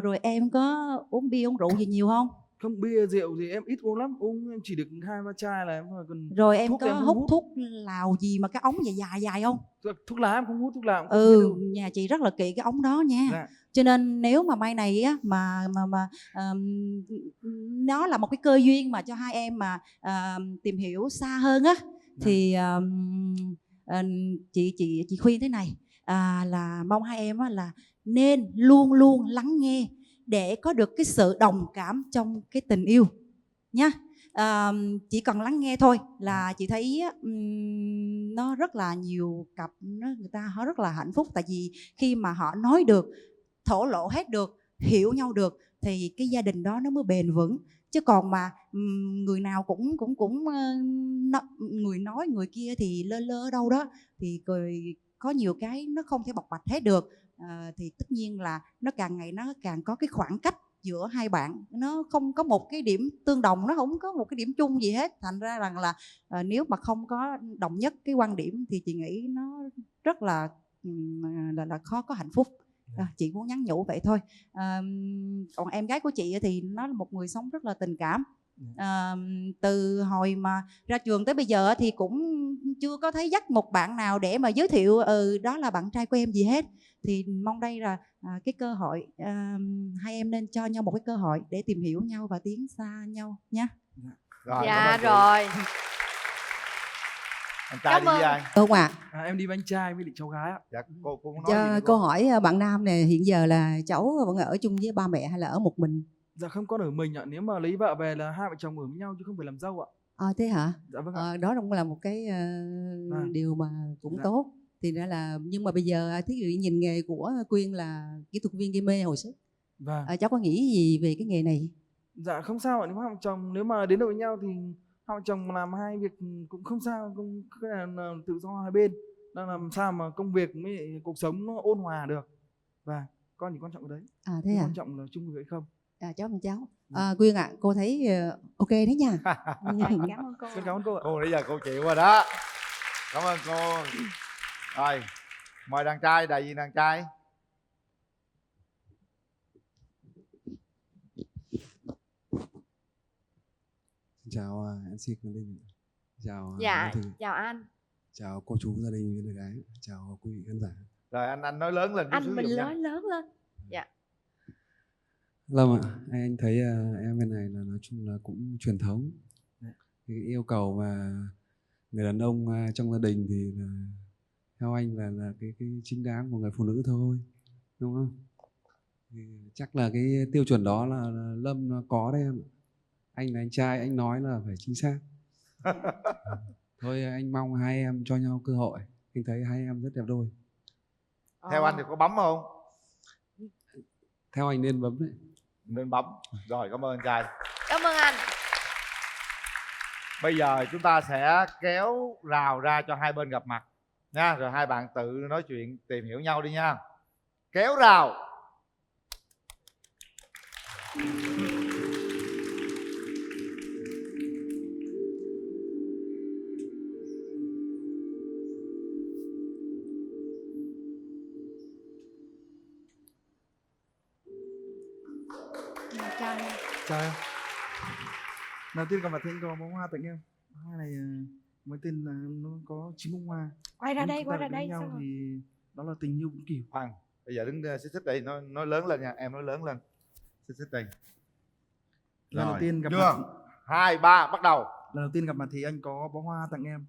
Rồi em có uống bia uống rượu gì nhiều không? Không, bia rượu thì em ít uống lắm, uống em chỉ được 2-3 chai là em còn. Rồi em thuốc có thì em không hút thuốc lào gì mà cái ống dài dài không? Thuốc lá em không hút, thuốc lá em không Nhà chị rất là kỵ cái ống đó nha. Dạ. Cho nên nếu mà mai này á mà nó là một cái cơ duyên mà cho hai em mà tìm hiểu xa hơn á, thì chị khuyên thế này, là mong hai em á là nên luôn luôn lắng nghe để có được cái sự đồng cảm trong cái tình yêu nha. Chỉ cần lắng nghe thôi là chị thấy nó rất là nhiều cặp người ta họ rất là hạnh phúc, tại vì khi mà họ nói được, thổ lộ hết được, hiểu nhau được thì cái gia đình đó nó mới bền vững. Chứ còn mà người nào cũng người nói người kia thì lơ lơ đâu đó thì có nhiều cái nó không thể bộc bạch hết được. Thì tất nhiên là nó càng ngày nó càng có cái khoảng cách giữa hai bạn, nó không có một cái điểm tương đồng, nó không có một cái điểm chung gì hết. Thành ra rằng là nếu mà không có đồng nhất cái quan điểm thì chị nghĩ nó rất là khó có hạnh phúc. Chị muốn nhắn nhủ vậy thôi. Còn em gái của chị thì nó là một người sống rất là tình cảm, Từ hồi mà ra trường tới bây giờ thì cũng chưa có thấy dắt một bạn nào để mà giới thiệu đó là bạn trai của em gì hết. Thì mong đây là cái cơ hội, hai em nên cho nhau một cái cơ hội để tìm hiểu nhau và tiến xa nhau nhé. Rồi, Dạ rồi. Anh trai đi với ai? Đúng ạ. Em đi với anh trai với lại cháu gái ạ. Dạ, cô có nói Cho gì nữa câu cô? hỏi bạn nam này, hiện giờ là cháu vẫn ở chung với ba mẹ hay là ở một mình? Dạ không, con ở mình ạ. Nếu mà lấy vợ về là hai vợ chồng ở với nhau chứ không phải làm dâu ạ. Thế hả? Dạ vâng ạ. Đó cũng là một cái điều mà cũng Dạ. tốt. Thì ra là, nhưng mà bây giờ thí dụ nhìn nghề của Quyên là kỹ thuật viên gây mê hồi sức. Vâng. Cháu có nghĩ gì về cái nghề này? Dạ không sao ạ. Nếu hai vợ chồng nếu mà đến được với nhau thì hai vợ chồng làm hai việc cũng không sao, cũng cái là tự do hai bên. Đang làm sao mà công việc với cuộc sống nó ôn hòa được. Và con chỉ quan trọng ở đấy. Thế à? Quan trọng là chung người hay không. Cháu mình cháu. Quyên ạ, cô thấy ok đấy nha. Cảm ơn cô. Xin cảm ơn cô ạ. Cô nãy giờ cô chịu rồi đó. Cảm ơn cô. Rồi, mời đàn trai, đại diện đàn trai. Chào MC Quang Linh. Chào Dạ, Thư. chào anh. Chào cô chú gia đình với gái. Chào quý vị khán giả. Rồi anh nói lớn lên chút xíu Anh mình giùm nha. nói lớn lên. Dạ. Lâm ạ, anh thấy em bên này là nói chung là cũng truyền thống. Cái yêu cầu mà người đàn ông trong gia đình thì là theo anh là cái chính đáng của người phụ nữ thôi, đúng không? Thì chắc là cái tiêu chuẩn đó là Lâm nó có đấy em. Anh là anh trai, anh nói là phải chính xác. Thôi anh mong hai em cho nhau cơ hội. Anh thấy hai em rất đẹp đôi. Theo anh thì có bấm không? Theo anh nên bấm đấy. Nên bấm. Rồi, cảm ơn anh trai. Cảm ơn anh. Bây giờ chúng ta sẽ kéo rào ra cho hai bên gặp mặt nha. Rồi hai bạn tự nói chuyện tìm hiểu nhau đi nha. Kéo rào. Chào em. Đầu tiên gặp mặt thì anh có bó hoa tặng em. Bó hoa này mới tên là nó có 9 bông hoa. Quay ra Nếu đây, chúng quay ta ra ở đây, bên nhau sao rồi? thì đó là tình yêu vĩnh cửu. Khoan, bây giờ đứng xích đây, nói lớn lên nha. Em nói lớn lên. Xích đây. Lần đầu tiên gặp chưa? mặt. 2, 3, bắt đầu. Lần đầu tiên gặp mặt thì anh có bó hoa tặng em.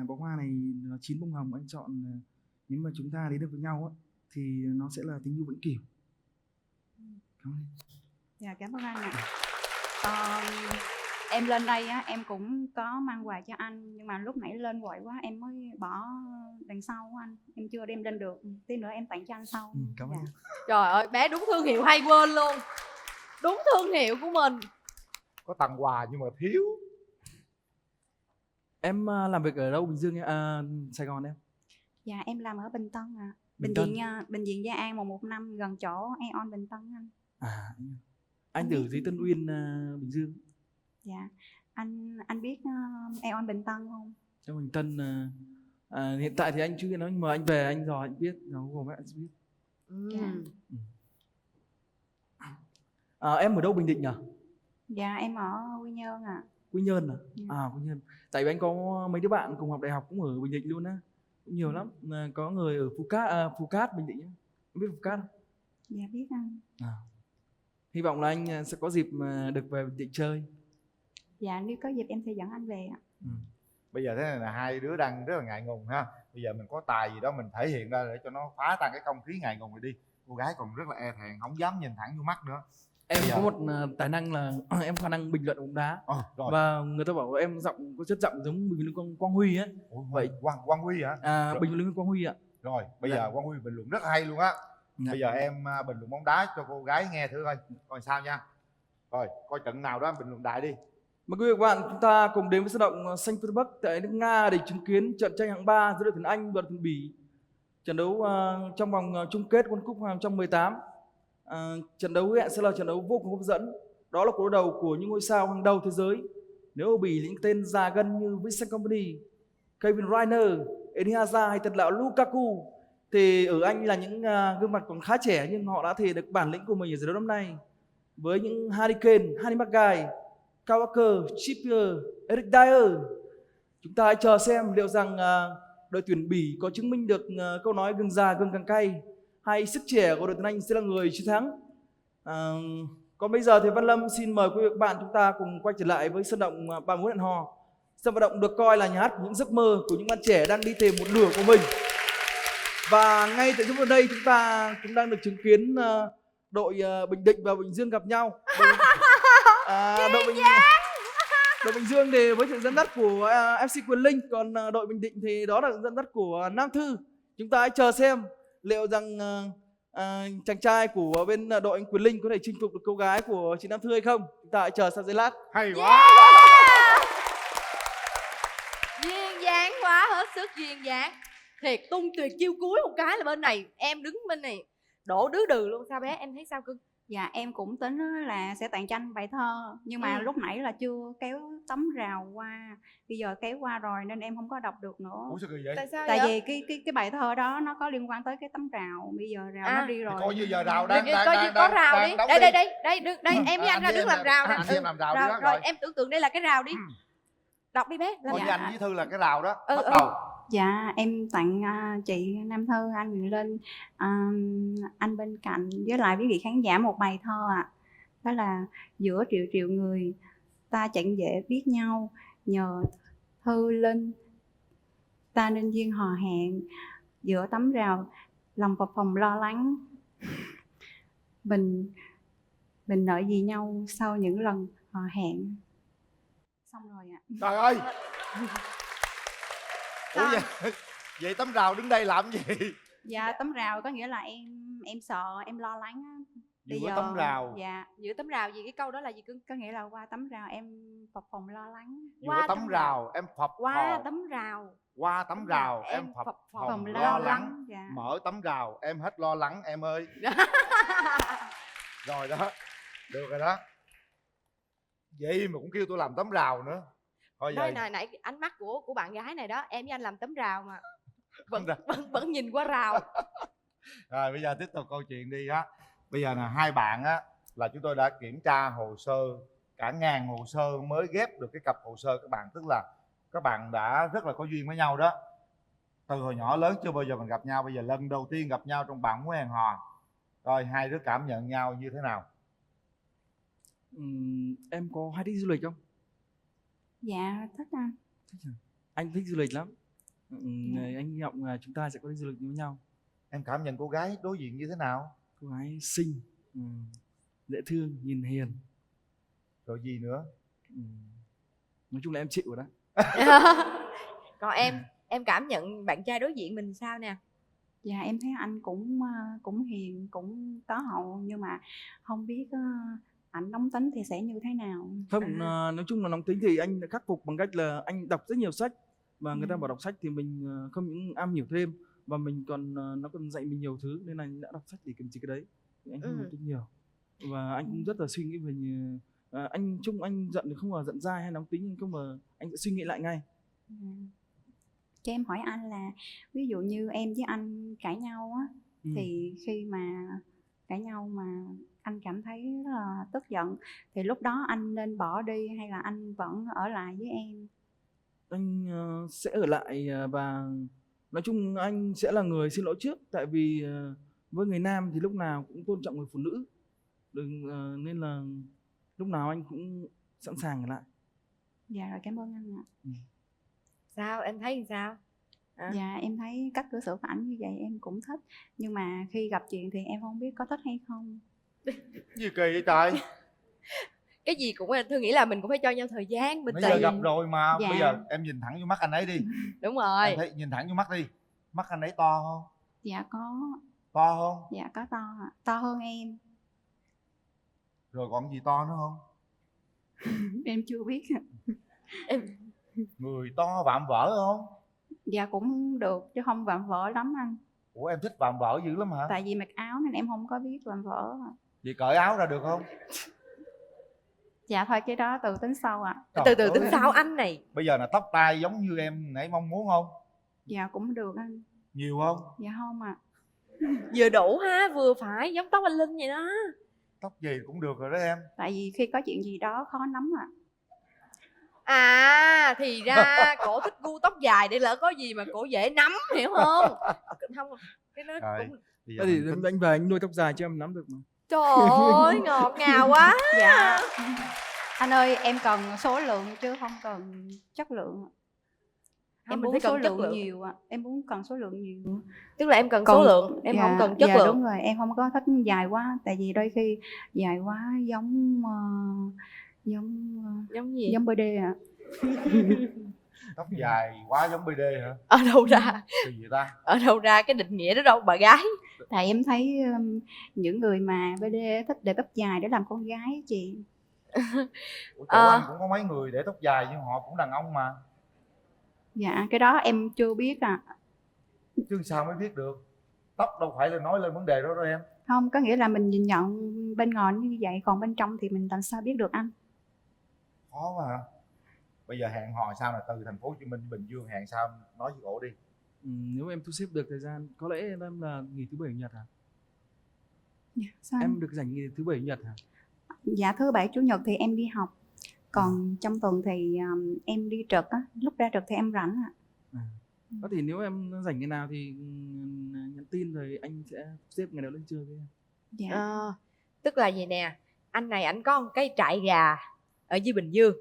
Bó hoa này là 9 bông hồng. Anh chọn nếu mà chúng ta đến được với nhau thì nó sẽ là tình yêu vĩnh cửu. Cảm ơn em. Dạ, cảm ơn anh ạ. Em lên đây á, em cũng có mang quà cho anh, nhưng mà lúc nãy lên vội quá em mới bỏ đằng sau của anh, em chưa đem lên được. Tí nữa em tặng cho anh sau. Cảm ơn em. Trời ơi, bé đúng thương hiệu hay quên luôn. Đúng thương hiệu của mình. Có tặng quà nhưng mà thiếu. Em làm việc ở đâu Bình Dương Sài Gòn em? Dạ em làm ở Bình Tân ạ. Bình Tân. Bệnh viện Gia An 115 gần chỗ Aeon Bình Tân anh. Anh từ dưới Tân Uyên Bình Dương. Dạ. Anh biết Aeon Bình Tân không? Trong Bình Tân hiện tại thì anh chưa biết, nói nhưng mà anh về anh dò anh biết, nó gồm anh biết. Em ở đâu Bình Định nhỉ? Dạ em ở Quy Nhơn ạ. Quy Nhơn à? Quy Nhơn. Tại vì anh có mấy đứa bạn cùng học đại học cũng ở Bình Định luôn á. Cũng nhiều lắm. Có người ở Phú Cát Bình Định. Em biết Phú Cát không? Dạ biết anh. Hy vọng là anh sẽ có dịp được về Bình Định chơi. Dạ nếu có dịp em sẽ dẫn anh về ạ. Bây giờ thế này là hai đứa đang rất là ngại ngùng ha. Bây giờ mình có tài gì đó mình thể hiện ra để cho nó phá tan cái không khí ngại ngùng này đi. Cô gái còn rất là e thẹn, không dám nhìn thẳng vô mắt nữa. Em có một tài năng là em có khả năng bình luận bóng đá. Và người ta bảo em giọng có chất giọng giống bình luận viên Quang Huy á. Vậy Quang Huy hả? Bình luận viên Quang Huy ạ. Rồi bây giờ Quang Huy bình luận rất hay luôn á. Bây giờ em bình luận bóng đá cho cô gái nghe thử coi coi sao nha. Rồi coi trận nào đó em bình luận đại đi. Mời quý vị và các bạn chúng ta cùng đến với sân động Saint Petersburg tại nước Nga để chứng kiến trận tranh hạng 3 giữa đội tuyển Anh và đội tuyển Bỉ. Trận đấu trong vòng chung kết World Cup 2018. Trận đấu hẹn sẽ là trận đấu vô cùng hấp dẫn. Đó là cuộc đối đầu của những ngôi sao hàng đầu thế giới. Nếu ở Bỉ những tên già gân như Vincent Kompany, Kevin Reiner, Eden Hazard hay tiền đạo Lukaku, thì ở Anh là những gương mặt còn khá trẻ nhưng họ đã thể được bản lĩnh của mình ở giải đấu năm nay. với những Harry Kane, Harry Maguire, Kyle Walker, Trippier, Eric Dyer. Chúng ta hãy chờ xem liệu rằng đội tuyển Bỉ có chứng minh được câu nói gừng già gừng càng cay, hay sức trẻ của đội tuyển Anh sẽ là người chiến thắng. Còn bây giờ thì Văn Lâm xin mời quý vị và các bạn chúng ta cùng quay trở lại với sân động 31 Hẹn Hò. Sân vận động được coi là nhà hát của những giấc mơ của những bạn trẻ đang đi tìm một nửa của mình. Và ngay tại chỗ đây chúng ta cũng đang được chứng kiến đội Bình Định và Bình Dương gặp nhau. Đội Bình Dương thì với sự dẫn dắt của FC Quyền Linh, còn đội Bình Định thì đó là sự dẫn dắt của Nam Thư. Chúng ta hãy chờ xem liệu rằng chàng trai của bên đội Quyền Linh có thể chinh phục được cô gái của chị Nam Thư hay không. Chúng ta hãy chờ sau giây lát. Hay quá. Duyên dáng quá, hết sức duyên dáng. Thiệt, tung tuyệt chiêu cuối một cái là bên này, em đứng bên này đổ đứ đừ luôn. Sao bé, em thấy sao cưng? Dạ em cũng tính là sẽ tặng tranh bài thơ, nhưng mà lúc nãy là chưa kéo tấm rào qua, bây giờ kéo qua rồi nên em không có đọc được nữa. Ủa sao kỳ vậy? Tại sao Tại vậy? vì cái bài thơ đó nó có liên quan tới cái tấm rào, bây giờ rào nó đi rồi. Coi như giờ rào đang Có rào đi. Đây, em với anh ra đi đứng làm rào nè. Anh với em làm rào đi đó, Rồi em tưởng tượng đây là cái rào đi. Đọc đi bé. Coi như anh với Thư là cái rào đó. Bắt Ừ. đầu. Dạ em tặng chị Nam Thư, anh Quyền Linh, anh bên cạnh với lại quý vị khán giả một bài thơ ạ. Đó là giữa triệu triệu người ta chẳng dễ biết nhau, nhờ Thư Linh ta nên duyên hò hẹn, giữa tấm rào lòng phập phồng lo lắng, mình nợ gì nhau sau những lần hò hẹn. Xong rồi ạ. Trời ơi. Ủa vậy tấm rào đứng đây làm gì? Dạ tấm rào có nghĩa là em sợ, em lo lắng á. Giữa tấm rào. Dạ. Giữa tấm rào gì, cái câu đó là gì cưng? Có nghĩa là qua tấm rào em phập phồng lo lắng. Giữa tấm rào em phập Qua tấm rào. Qua tấm rào em phập phồng lo lắng. Dạ. Mở tấm rào em hết lo lắng em ơi. Rồi đó. Được rồi đó. Vậy mà cũng kêu tôi làm tấm rào nữa. Thôi Nói vậy. nãy ánh mắt của bạn gái này đó, em với anh làm tấm rào mà vẫn nhìn qua rào. Rồi bây giờ tiếp tục câu chuyện đi á. Bây giờ là hai bạn á là chúng tôi đã kiểm tra hồ sơ cả ngàn hồ sơ mới ghép được cái cặp hồ sơ các bạn, tức là các bạn đã rất là có duyên với nhau đó. Từ hồi nhỏ lớn chưa bao giờ mình gặp nhau, bây giờ lần đầu tiên gặp nhau trong bạn mối hẹn hò. Rồi hai đứa cảm nhận nhau như thế nào? Em có hay đi du lịch không? Dạ thích anh. Anh thích du lịch lắm. Anh hy vọng là chúng ta sẽ có đi du lịch với nhau. Em cảm nhận cô gái đối diện như thế nào? Cô gái xinh, dễ thương, nhìn hiền. Rồi gì nữa? Nói chung là em chịu rồi đó. Còn em cảm nhận bạn trai đối diện mình sao nè? Dạ em thấy anh cũng hiền, cũng có hậu, nhưng mà không biết anh nóng tính thì sẽ như thế nào. Không, nói chung là nóng tính thì anh đã khắc phục bằng cách là anh đọc rất nhiều sách. Và người ta bảo đọc sách thì mình không những am hiểu thêm, và mình còn nó còn dạy mình nhiều thứ, nên là anh đã đọc sách để kiềm chế cái đấy. Thì anh không nóng tính nhiều. Và anh cũng rất là suy nghĩ về anh giận thì không mà giận dai hay nóng tính, nhưng không mà anh sẽ suy nghĩ lại ngay. Cho em hỏi anh là ví dụ như em với anh cãi nhau á, thì khi mà cãi nhau mà anh cảm thấy rất là tức giận thì lúc đó anh nên bỏ đi hay là anh vẫn ở lại với em? Anh sẽ ở lại và nói chung anh sẽ là người xin lỗi trước, tại vì với người nam thì lúc nào cũng tôn trọng người phụ nữ, nên là lúc nào anh cũng sẵn sàng ở lại. Dạ rồi, cảm ơn anh ạ. Sao em thấy sao? Dạ em thấy cách cư xử của ảnh như vậy em cũng thích, nhưng mà khi gặp chuyện thì em không biết có thích hay không. Gì kỳ vậy trời? Cái gì cũng Thư nghĩ là mình cũng phải cho nhau thời gian bình Bây tĩnh. giờ gặp rồi mà. Dạ. Bây giờ em nhìn thẳng vô mắt anh ấy đi. Đúng rồi. Em thấy, nhìn thẳng vô mắt đi. Mắt anh ấy to không? Dạ có. To không? Dạ có to ạ. To hơn em. Rồi còn gì to nữa không? Em chưa biết. Người to vạm vỡ không? Dạ cũng được chứ không vạm vỡ lắm anh. Ủa em thích vạm vỡ dữ lắm hả? Tại vì mặc áo nên em không có biết vạm vỡ. Vậy cởi áo ra được không? Dạ thôi cái đó từ tính sau ạ. Từ từ tính sau anh này. Bây giờ là tóc tai giống như em nãy mong muốn không? Dạ cũng được anh. Nhiều không? Dạ không ạ. Vừa đủ ha, vừa phải, giống tóc anh Linh vậy đó. Tóc gì cũng được rồi đó em. Tại vì khi có chuyện gì đó khó nắm ạ. À thì ra cổ thích gu tóc dài để lỡ có gì mà cổ dễ nắm, hiểu không? Không, cái nó Rồi, cũng bây giờ Thế thì mình anh về anh nuôi tóc dài cho em nắm được mà. trời ơi ngọt ngào quá. Dạ. Anh ơi, em cần số lượng chứ không cần chất lượng. Em mình muốn phải cần số chất lượng lượng. nhiều ạ. Em muốn cần số lượng nhiều. Tức là em cần số lượng, em không cần chất dạ, lượng. Đúng rồi, em không có thích dài quá. Tại vì đôi khi dài quá giống gì? Giống BD ạ. tóc dài quá giống BD hả? Ở đâu ra? Kỳ vậy ta? Ở đâu ra cái định nghĩa đó đâu bà gái? Tại em thấy những người mà BD thích để tóc dài để làm con gái chị. Ủa, chỗ anh cũng có mấy người để tóc dài nhưng họ cũng đàn ông mà. Dạ, cái đó em chưa biết à. Chứ sao mới biết được? Tóc đâu phải là nói lên vấn đề đó đâu em. Không, có nghĩa là mình nhìn nhận bên ngoài như vậy, còn bên trong thì mình làm sao biết được anh? Khó mà. Bây giờ hẹn hò sao là từ thành phố Hồ Chí Minh, Bình Dương hẹn sao nói với cổ đi. Nếu em thu xếp được thời gian, có lẽ em là nghỉ thứ bảy chủ nhật hả? Dạ, sao Em được rảnh nghỉ thứ bảy chủ nhật hả? Dạ, thứ bảy chủ nhật thì em đi học. Còn trong tuần thì em đi trực á, lúc ra trực thì em rảnh ạ. Có thể nếu em rảnh ngày nào thì nhắn tin rồi anh sẽ xếp ngày đó lên chơi với em. Dạ. Tức là gì nè, anh này anh có một cái trại gà ở dưới Bình Dương.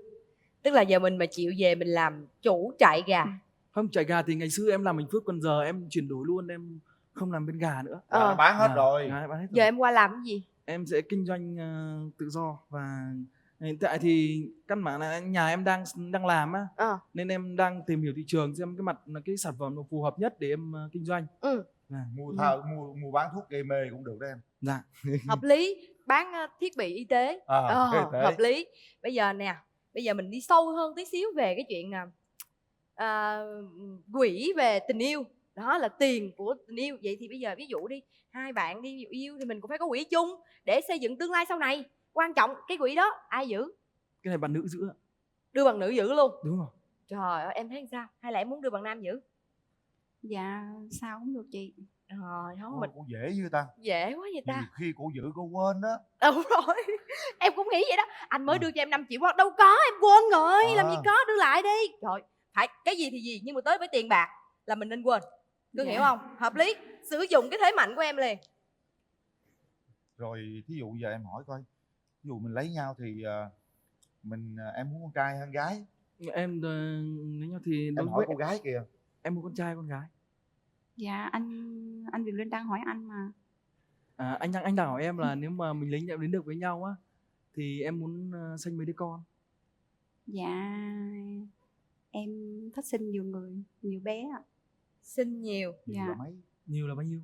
Tức là giờ mình mà chịu về mình làm chủ trại gà. Không, trại gà thì ngày xưa em làm Bình Phước, còn giờ em chuyển đổi luôn, em không làm bên gà nữa. Nó bán hết rồi. Bán hết rồi. Giờ em qua làm cái gì? Em sẽ kinh doanh tự do, và hiện tại thì căn bản là nhà em đang làm á, nên em đang tìm hiểu thị trường xem cái sản phẩm nó phù hợp nhất để em kinh doanh. Mua bán thuốc gây mê cũng được đó em. Dạ. Hợp lý, bán thiết bị y tế. Y tế. Hợp lý. Bây giờ nè, bây giờ mình đi sâu hơn tí xíu về cái chuyện quỹ về tình yêu. Đó là tiền của tình yêu. Vậy thì bây giờ ví dụ đi, hai bạn đi yêu thì mình cũng phải có quỹ chung để xây dựng tương lai sau này. Quan trọng cái quỹ đó ai giữ? Cái này bạn nữ giữ ạ. Đưa bằng nữ giữ luôn? Đúng rồi. Trời ơi, em thấy sao? Hay là em muốn đưa bằng nam giữ? Dạ, sao cũng được chị. Rồi, không mình cũng dễ như ta. Dễ quá vậy ta. Nhiều khi cô giữ cô quên đó. Đúng rồi. Em cũng nghĩ vậy đó. Anh mới đưa cho em 5 triệu, đâu có, em quên rồi. Làm gì có, đưa lại đi. Trời, phải cái gì thì gì, nhưng mà tới với tiền bạc là mình nên quên. Cưng hiểu không? Hợp lý. Sử dụng cái thế mạnh của em liền. Rồi thí dụ giờ em hỏi coi, ví dụ mình lấy nhau thì em muốn con trai hay con gái? Em lấy nhau thì em hỏi cô gái kìa. Em muốn con trai con gái? Dạ, anh Việt Linh đang hỏi anh mà. Anh đang hỏi em là nếu mà mình lấy nhau đến được với nhau á thì em muốn sinh mấy đứa con? Dạ, em thích sinh nhiều bé ạ. Sinh nhiều? Dạ. Nhiều là bao nhiêu?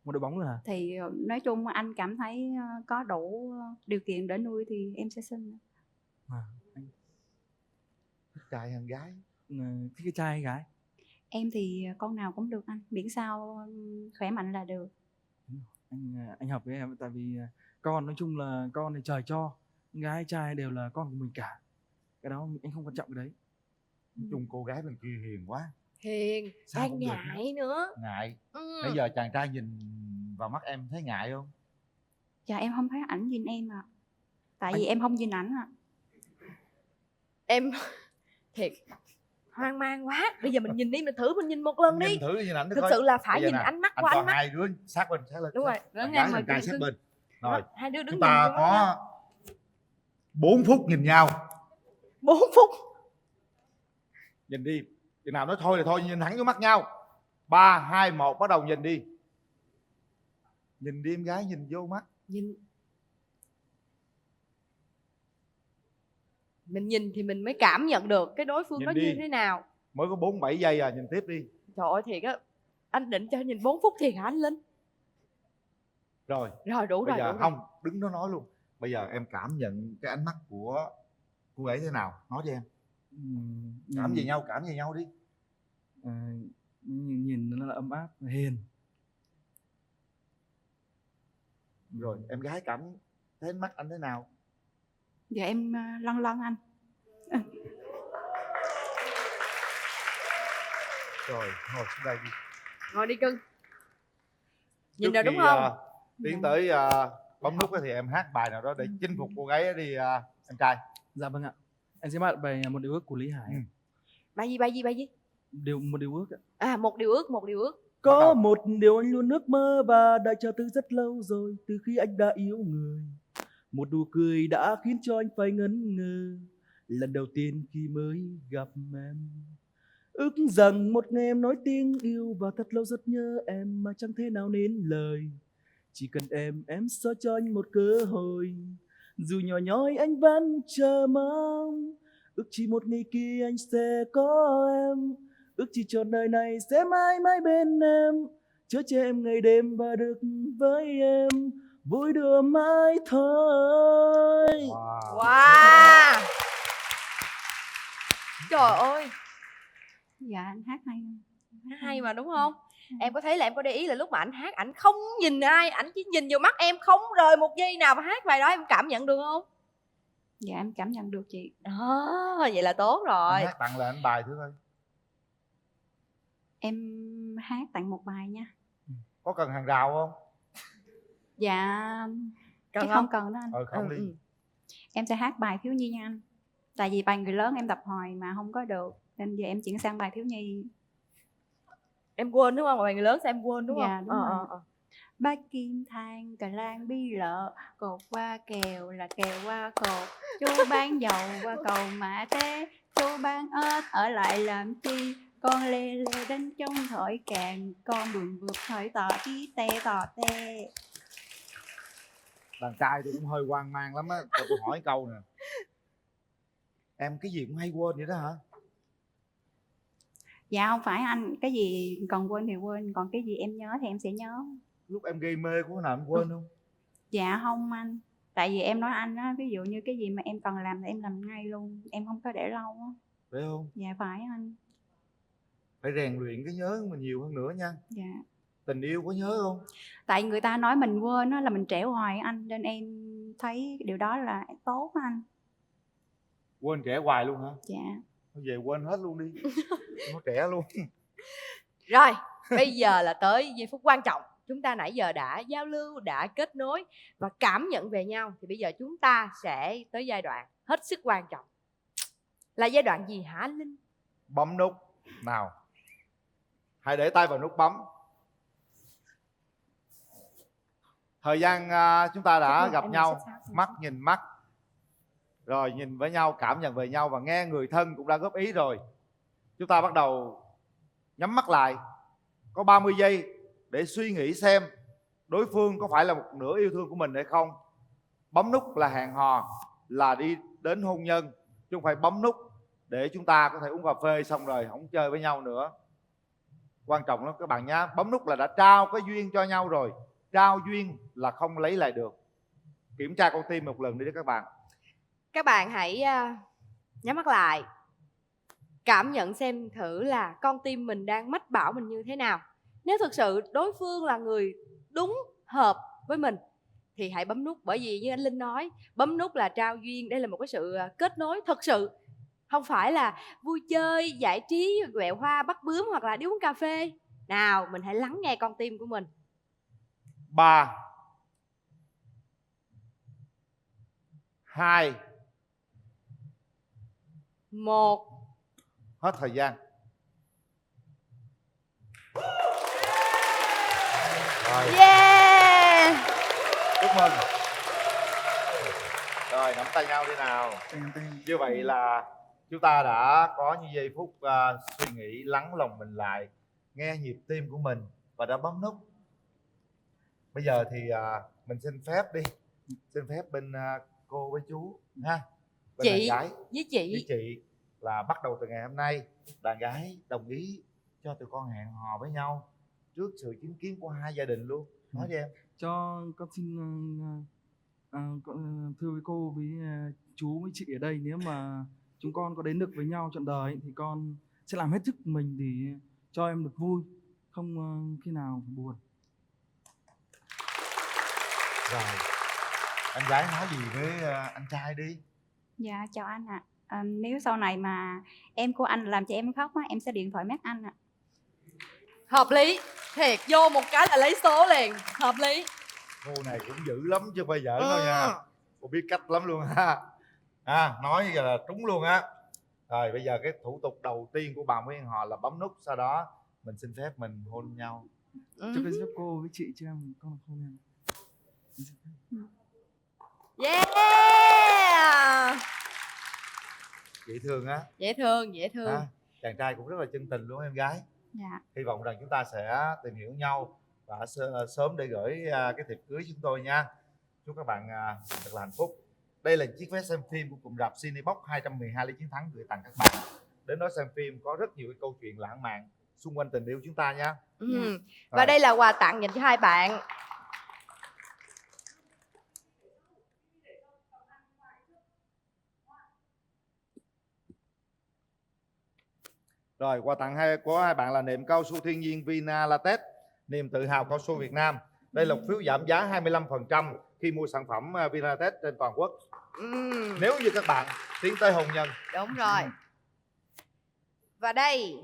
Một đội bóng rồi hả? Thì nói chung anh cảm thấy có đủ điều kiện để nuôi thì em sẽ sinh. Anh thích trai hay gái? Thích cái trai hay gái? Em thì con nào cũng được anh, miễn sao khỏe mạnh là được. Anh hợp với em, tại vì con nói chung là con thì trời cho, gái trai đều là con của mình cả, cái đó anh không quan trọng cái đấy. Nói chung cô gái bên kia hiền quá. Hiền, Sao đang cũng được ngại nữa. Ngại. Bây giờ chàng trai nhìn vào mắt em thấy ngại không? Dạ em không thấy ảnh nhìn em ạ. Tại vì em không nhìn ảnh ạ. Em thiệt hoang mang quá. Bây giờ mình nhìn đi, mình thử mình nhìn một lần đi. Nhìn thử nhìn ảnh thực sự là phải nhìn ánh mắt qua ánh mắt. Hai đứa sát bên sát lên. Đúng rồi. Gái và trai sát bên. Rồi. Hai đứa đứng chúng ta có 4 phút nhìn nhau. 4 phút. Nhìn đi. Chừng nào nói thôi là thôi, nhìn thẳng vô mắt nhau. 3, 2, 1 bắt đầu nhìn đi. Nhìn đi em gái, nhìn vô mắt. Nhìn. Mình nhìn thì mình mới cảm nhận được cái đối phương Nhìn nó đi. như thế nào. Mới có 4-7 giây à, nhìn tiếp đi. Trời ơi thiệt á. Anh định cho nhìn 4 phút thiệt hả anh Linh? Rồi. Rồi đủ bây rồi. Giờ đủ không, rồi. đứng đó nói luôn. Bây giờ em cảm nhận cái ánh mắt của cô ấy thế nào? Nói cho em. Cảm gì nhau đi. Nhìn nó là ấm áp, hiền. Rồi em gái cảm thấy ánh mắt anh thế nào? Dạ em lân anh. Rồi ngồi xuống đây đi. Ngồi đi cưng. Nhìn Trước rồi đúng khi, không? tiến tới bấm nút thì em hát bài nào đó để chinh phục cô gái đi em trai. Dạ vâng ạ, em sẽ hát bài Một điều ước của Lý Hải. Bài gì? Một điều ước ạ. À, một điều ước. Có một điều anh luôn ước mơ và đã chờ từ rất lâu rồi, từ khi anh đã yêu người. Một nụ cười đã khiến cho anh phải ngẩn ngơ, lần đầu tiên khi mới gặp em. Ước rằng một ngày em nói tiếng yêu và thật lâu rất nhớ em mà chẳng thể nào nên lời. Chỉ cần em sẽ cho anh một cơ hội, dù nhỏ nhoi anh vẫn chờ mong. Ước chỉ một ngày kia anh sẽ có em, ước chỉ trọn đời này sẽ mãi mãi bên em, chở che em ngày đêm và được với em vui đùa mãi thôi. Wow. Trời ơi. Dạ anh hát hay không? Hay mà đúng không? Em có thấy là em có để ý là lúc mà ảnh hát ảnh không nhìn ai, ảnh chỉ nhìn vào mắt em, không rời một giây nào mà hát bài đó, em cảm nhận được không? Dạ em cảm nhận được chị. Đó, vậy là tốt rồi. Anh hát tặng lại anh bài thứ thôi. Em hát tặng một bài nha. Có cần hàng rào không? Dạ Cần không cần đó anh. Không đi. Em sẽ hát bài thiếu nhi nha anh. Tại vì bài người lớn em tập hoài mà không có được, nên giờ em chuyển sang bài thiếu nhi. Em quên đúng không? Bài người lớn sao em quên đúng không? Dạ đúng rồi. Bác kim thang cà lan bi lợ, cột qua kèo là kèo qua cột. Chú bán dầu qua cầu Mã Tế, chú bán ếch ở lại làm chi? Con lê lê đến trong thổi càng, con buồn vượt thổi tỏ tí tè tỏ tè. Đàn trai tôi cũng hơi hoang mang lắm á. Cho tôi hỏi câu nè, em cái gì cũng hay quên vậy đó hả? Dạ không phải anh, cái gì còn quên thì quên, còn cái gì em nhớ thì em sẽ nhớ. Lúc em gây mê có nào em quên không? Dạ không anh, tại vì em nói anh á, ví dụ như cái gì mà em cần làm thì em làm ngay luôn, em không có để lâu á. Phải không? Dạ phải anh. Phải rèn luyện cái nhớ mình nhiều hơn nữa nha. Dạ. Tình yêu có nhớ không? Tại người ta nói mình quên á là mình trễ hoài anh, nên em thấy điều đó là tốt anh. Quên trẻ hoài luôn hả? Dạ. Thôi về quên hết luôn đi. Nó trẻ luôn. Rồi, bây giờ là tới giây phút quan trọng. Chúng ta nãy giờ đã giao lưu, đã kết nối và cảm nhận về nhau. Thì bây giờ chúng ta sẽ tới giai đoạn hết sức quan trọng. Là giai đoạn gì hả Linh? Bấm nút. Nào, hãy để tay vào nút bấm. Thời gian chúng ta đã gặp nhau, mắt nhìn mắt, rồi nhìn với nhau, cảm nhận về nhau và nghe người thân cũng đã góp ý rồi. Chúng ta bắt đầu nhắm mắt lại. Có 30 giây để suy nghĩ xem đối phương có phải là một nửa yêu thương của mình hay không. Bấm nút là hẹn hò, là đi đến hôn nhân, chứ không phải bấm nút để chúng ta có thể uống cà phê xong rồi không chơi với nhau nữa. Quan trọng lắm các bạn nhé. Bấm nút là đã trao cái duyên cho nhau rồi. Trao duyên là không lấy lại được. Kiểm tra con tim một lần đi các bạn. Các bạn hãy nhắm mắt lại, cảm nhận xem thử là con tim mình đang mách bảo mình như thế nào. Nếu thực sự đối phương là người đúng hợp với mình thì hãy bấm nút. Bởi vì như anh Linh nói, bấm nút là trao duyên. Đây là một cái sự kết nối thật sự, không phải là vui chơi, giải trí, quẹo hoa, bắt bướm hoặc là đi uống cà phê. Nào, mình hãy lắng nghe con tim của mình. 3 2 1. Hết thời gian. Rồi. Yeah. Chúc mừng. Rồi, nắm tay nhau đi nào. Như vậy là chúng ta đã có những giây phút suy nghĩ, lắng lòng mình lại, nghe nhịp tim của mình và đã bấm nút. Bây giờ thì mình xin phép đi. Xin phép bên cô với chú ha. Bên chị đàn gái với chị là bắt đầu từ ngày hôm nay đàn gái đồng ý cho tụi con hẹn hò với nhau trước sự chứng kiến của hai gia đình luôn. Nói đi em. Cho con xin thưa với cô với chú với chị ở đây, nếu mà chúng con có đến được với nhau trọn đời thì con sẽ làm hết sức mình để cho em được vui, không khi nào phải buồn. Rồi, anh gái nói gì với anh trai đi. Dạ chào anh ạ. Nếu sau này mà em của anh làm cho em khóc á, em sẽ điện thoại mát anh ạ. Hợp lý. Thiệt, vô một cái là lấy số liền. Hợp lý. Cô này cũng dữ lắm chứ không phải giỡn đâu nha. Cô biết cách lắm luôn ha. Nói giờ là trúng luôn á. Rồi bây giờ cái thủ tục đầu tiên của bà Nguyễn Hẹn Hò là bấm nút, sau đó mình xin phép mình hôn nhau. Cho cái giúp cô với chị cho em con hôn em. Yeah. Dễ thương á. Dễ thương, dễ thương. Chàng trai cũng rất là chân tình luôn em gái. Dạ. Hy vọng rằng chúng ta sẽ tìm hiểu nhau và sớm để gửi cái thiệp cưới chúng tôi nha. Chúc các bạn thật là hạnh phúc. Đây là chiếc vé xem phim của cụm rạp Cinebox 212 Lý Chiến Thắng gửi tặng các bạn. Đến đó xem phim có rất nhiều cái câu chuyện lãng mạn xung quanh tình yêu chúng ta nha. Và đây là quà tặng dành cho hai bạn. Rồi quà tặng của hai bạn là nệm cao su thiên nhiên Vina Latex, niềm tự hào cao su Việt Nam. Đây là một phiếu giảm giá 25% khi mua sản phẩm Vina Latex trên toàn quốc. Nếu như các bạn tiến tới hôn nhân. Đúng rồi. Và đây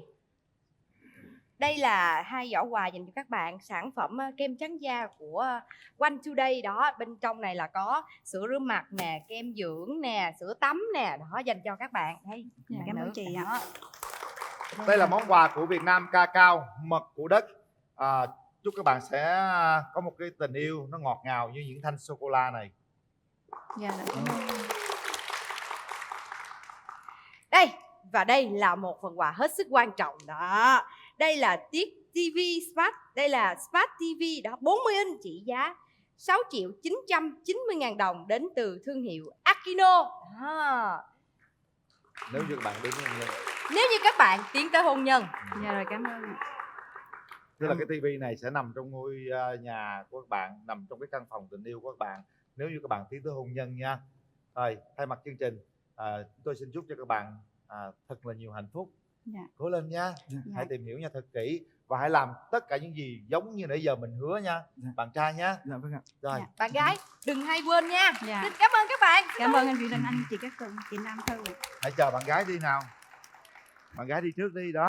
là hai giỏ quà dành cho các bạn. Sản phẩm kem trắng da của One Today đó. Bên trong này là có sữa rửa mặt nè, kem dưỡng nè, sữa tắm nè. Đó, dành cho các bạn. Đây, Cảm ơn chị ạ. Đây là món quà của Việt Nam, cacao, mật của đất. Chúc các bạn sẽ có một cái tình yêu nó ngọt ngào như những thanh sô-cô-la này. Dạ, đây, và đây là một phần quà hết sức quan trọng đó. Đây là chiếc TV Smart. Đây là Smart TV đó, 40 inch trị giá 6.990.000 đồng đến từ thương hiệu Akino. Nếu như các bạn đến hôn nhân. Nếu như các bạn tiến tới hôn nhân. Dạ rồi, cảm ơn. Tức là cái tivi này sẽ nằm trong ngôi nhà của các bạn, nằm trong cái căn phòng tình yêu của các bạn nếu như các bạn tiến tới hôn nhân nha. Rồi, thay mặt chương trình, tôi xin chúc cho các bạn thật là nhiều hạnh phúc. Dạ. Cố lên nha. Dạ. Hãy tìm hiểu nha thật kỹ và hãy làm tất cả những gì giống như nãy giờ mình hứa nha. Bạn trai nha. Dạ vâng ạ. Rồi. Bạn gái đừng hay quên nha. Dạ. Xin cảm ơn các bạn. Cảm ơn anh Duy Linh, anh chị Cát Tường, chị Nam Thư. Hãy chờ bạn gái đi nào. Bạn gái đi trước đi đó.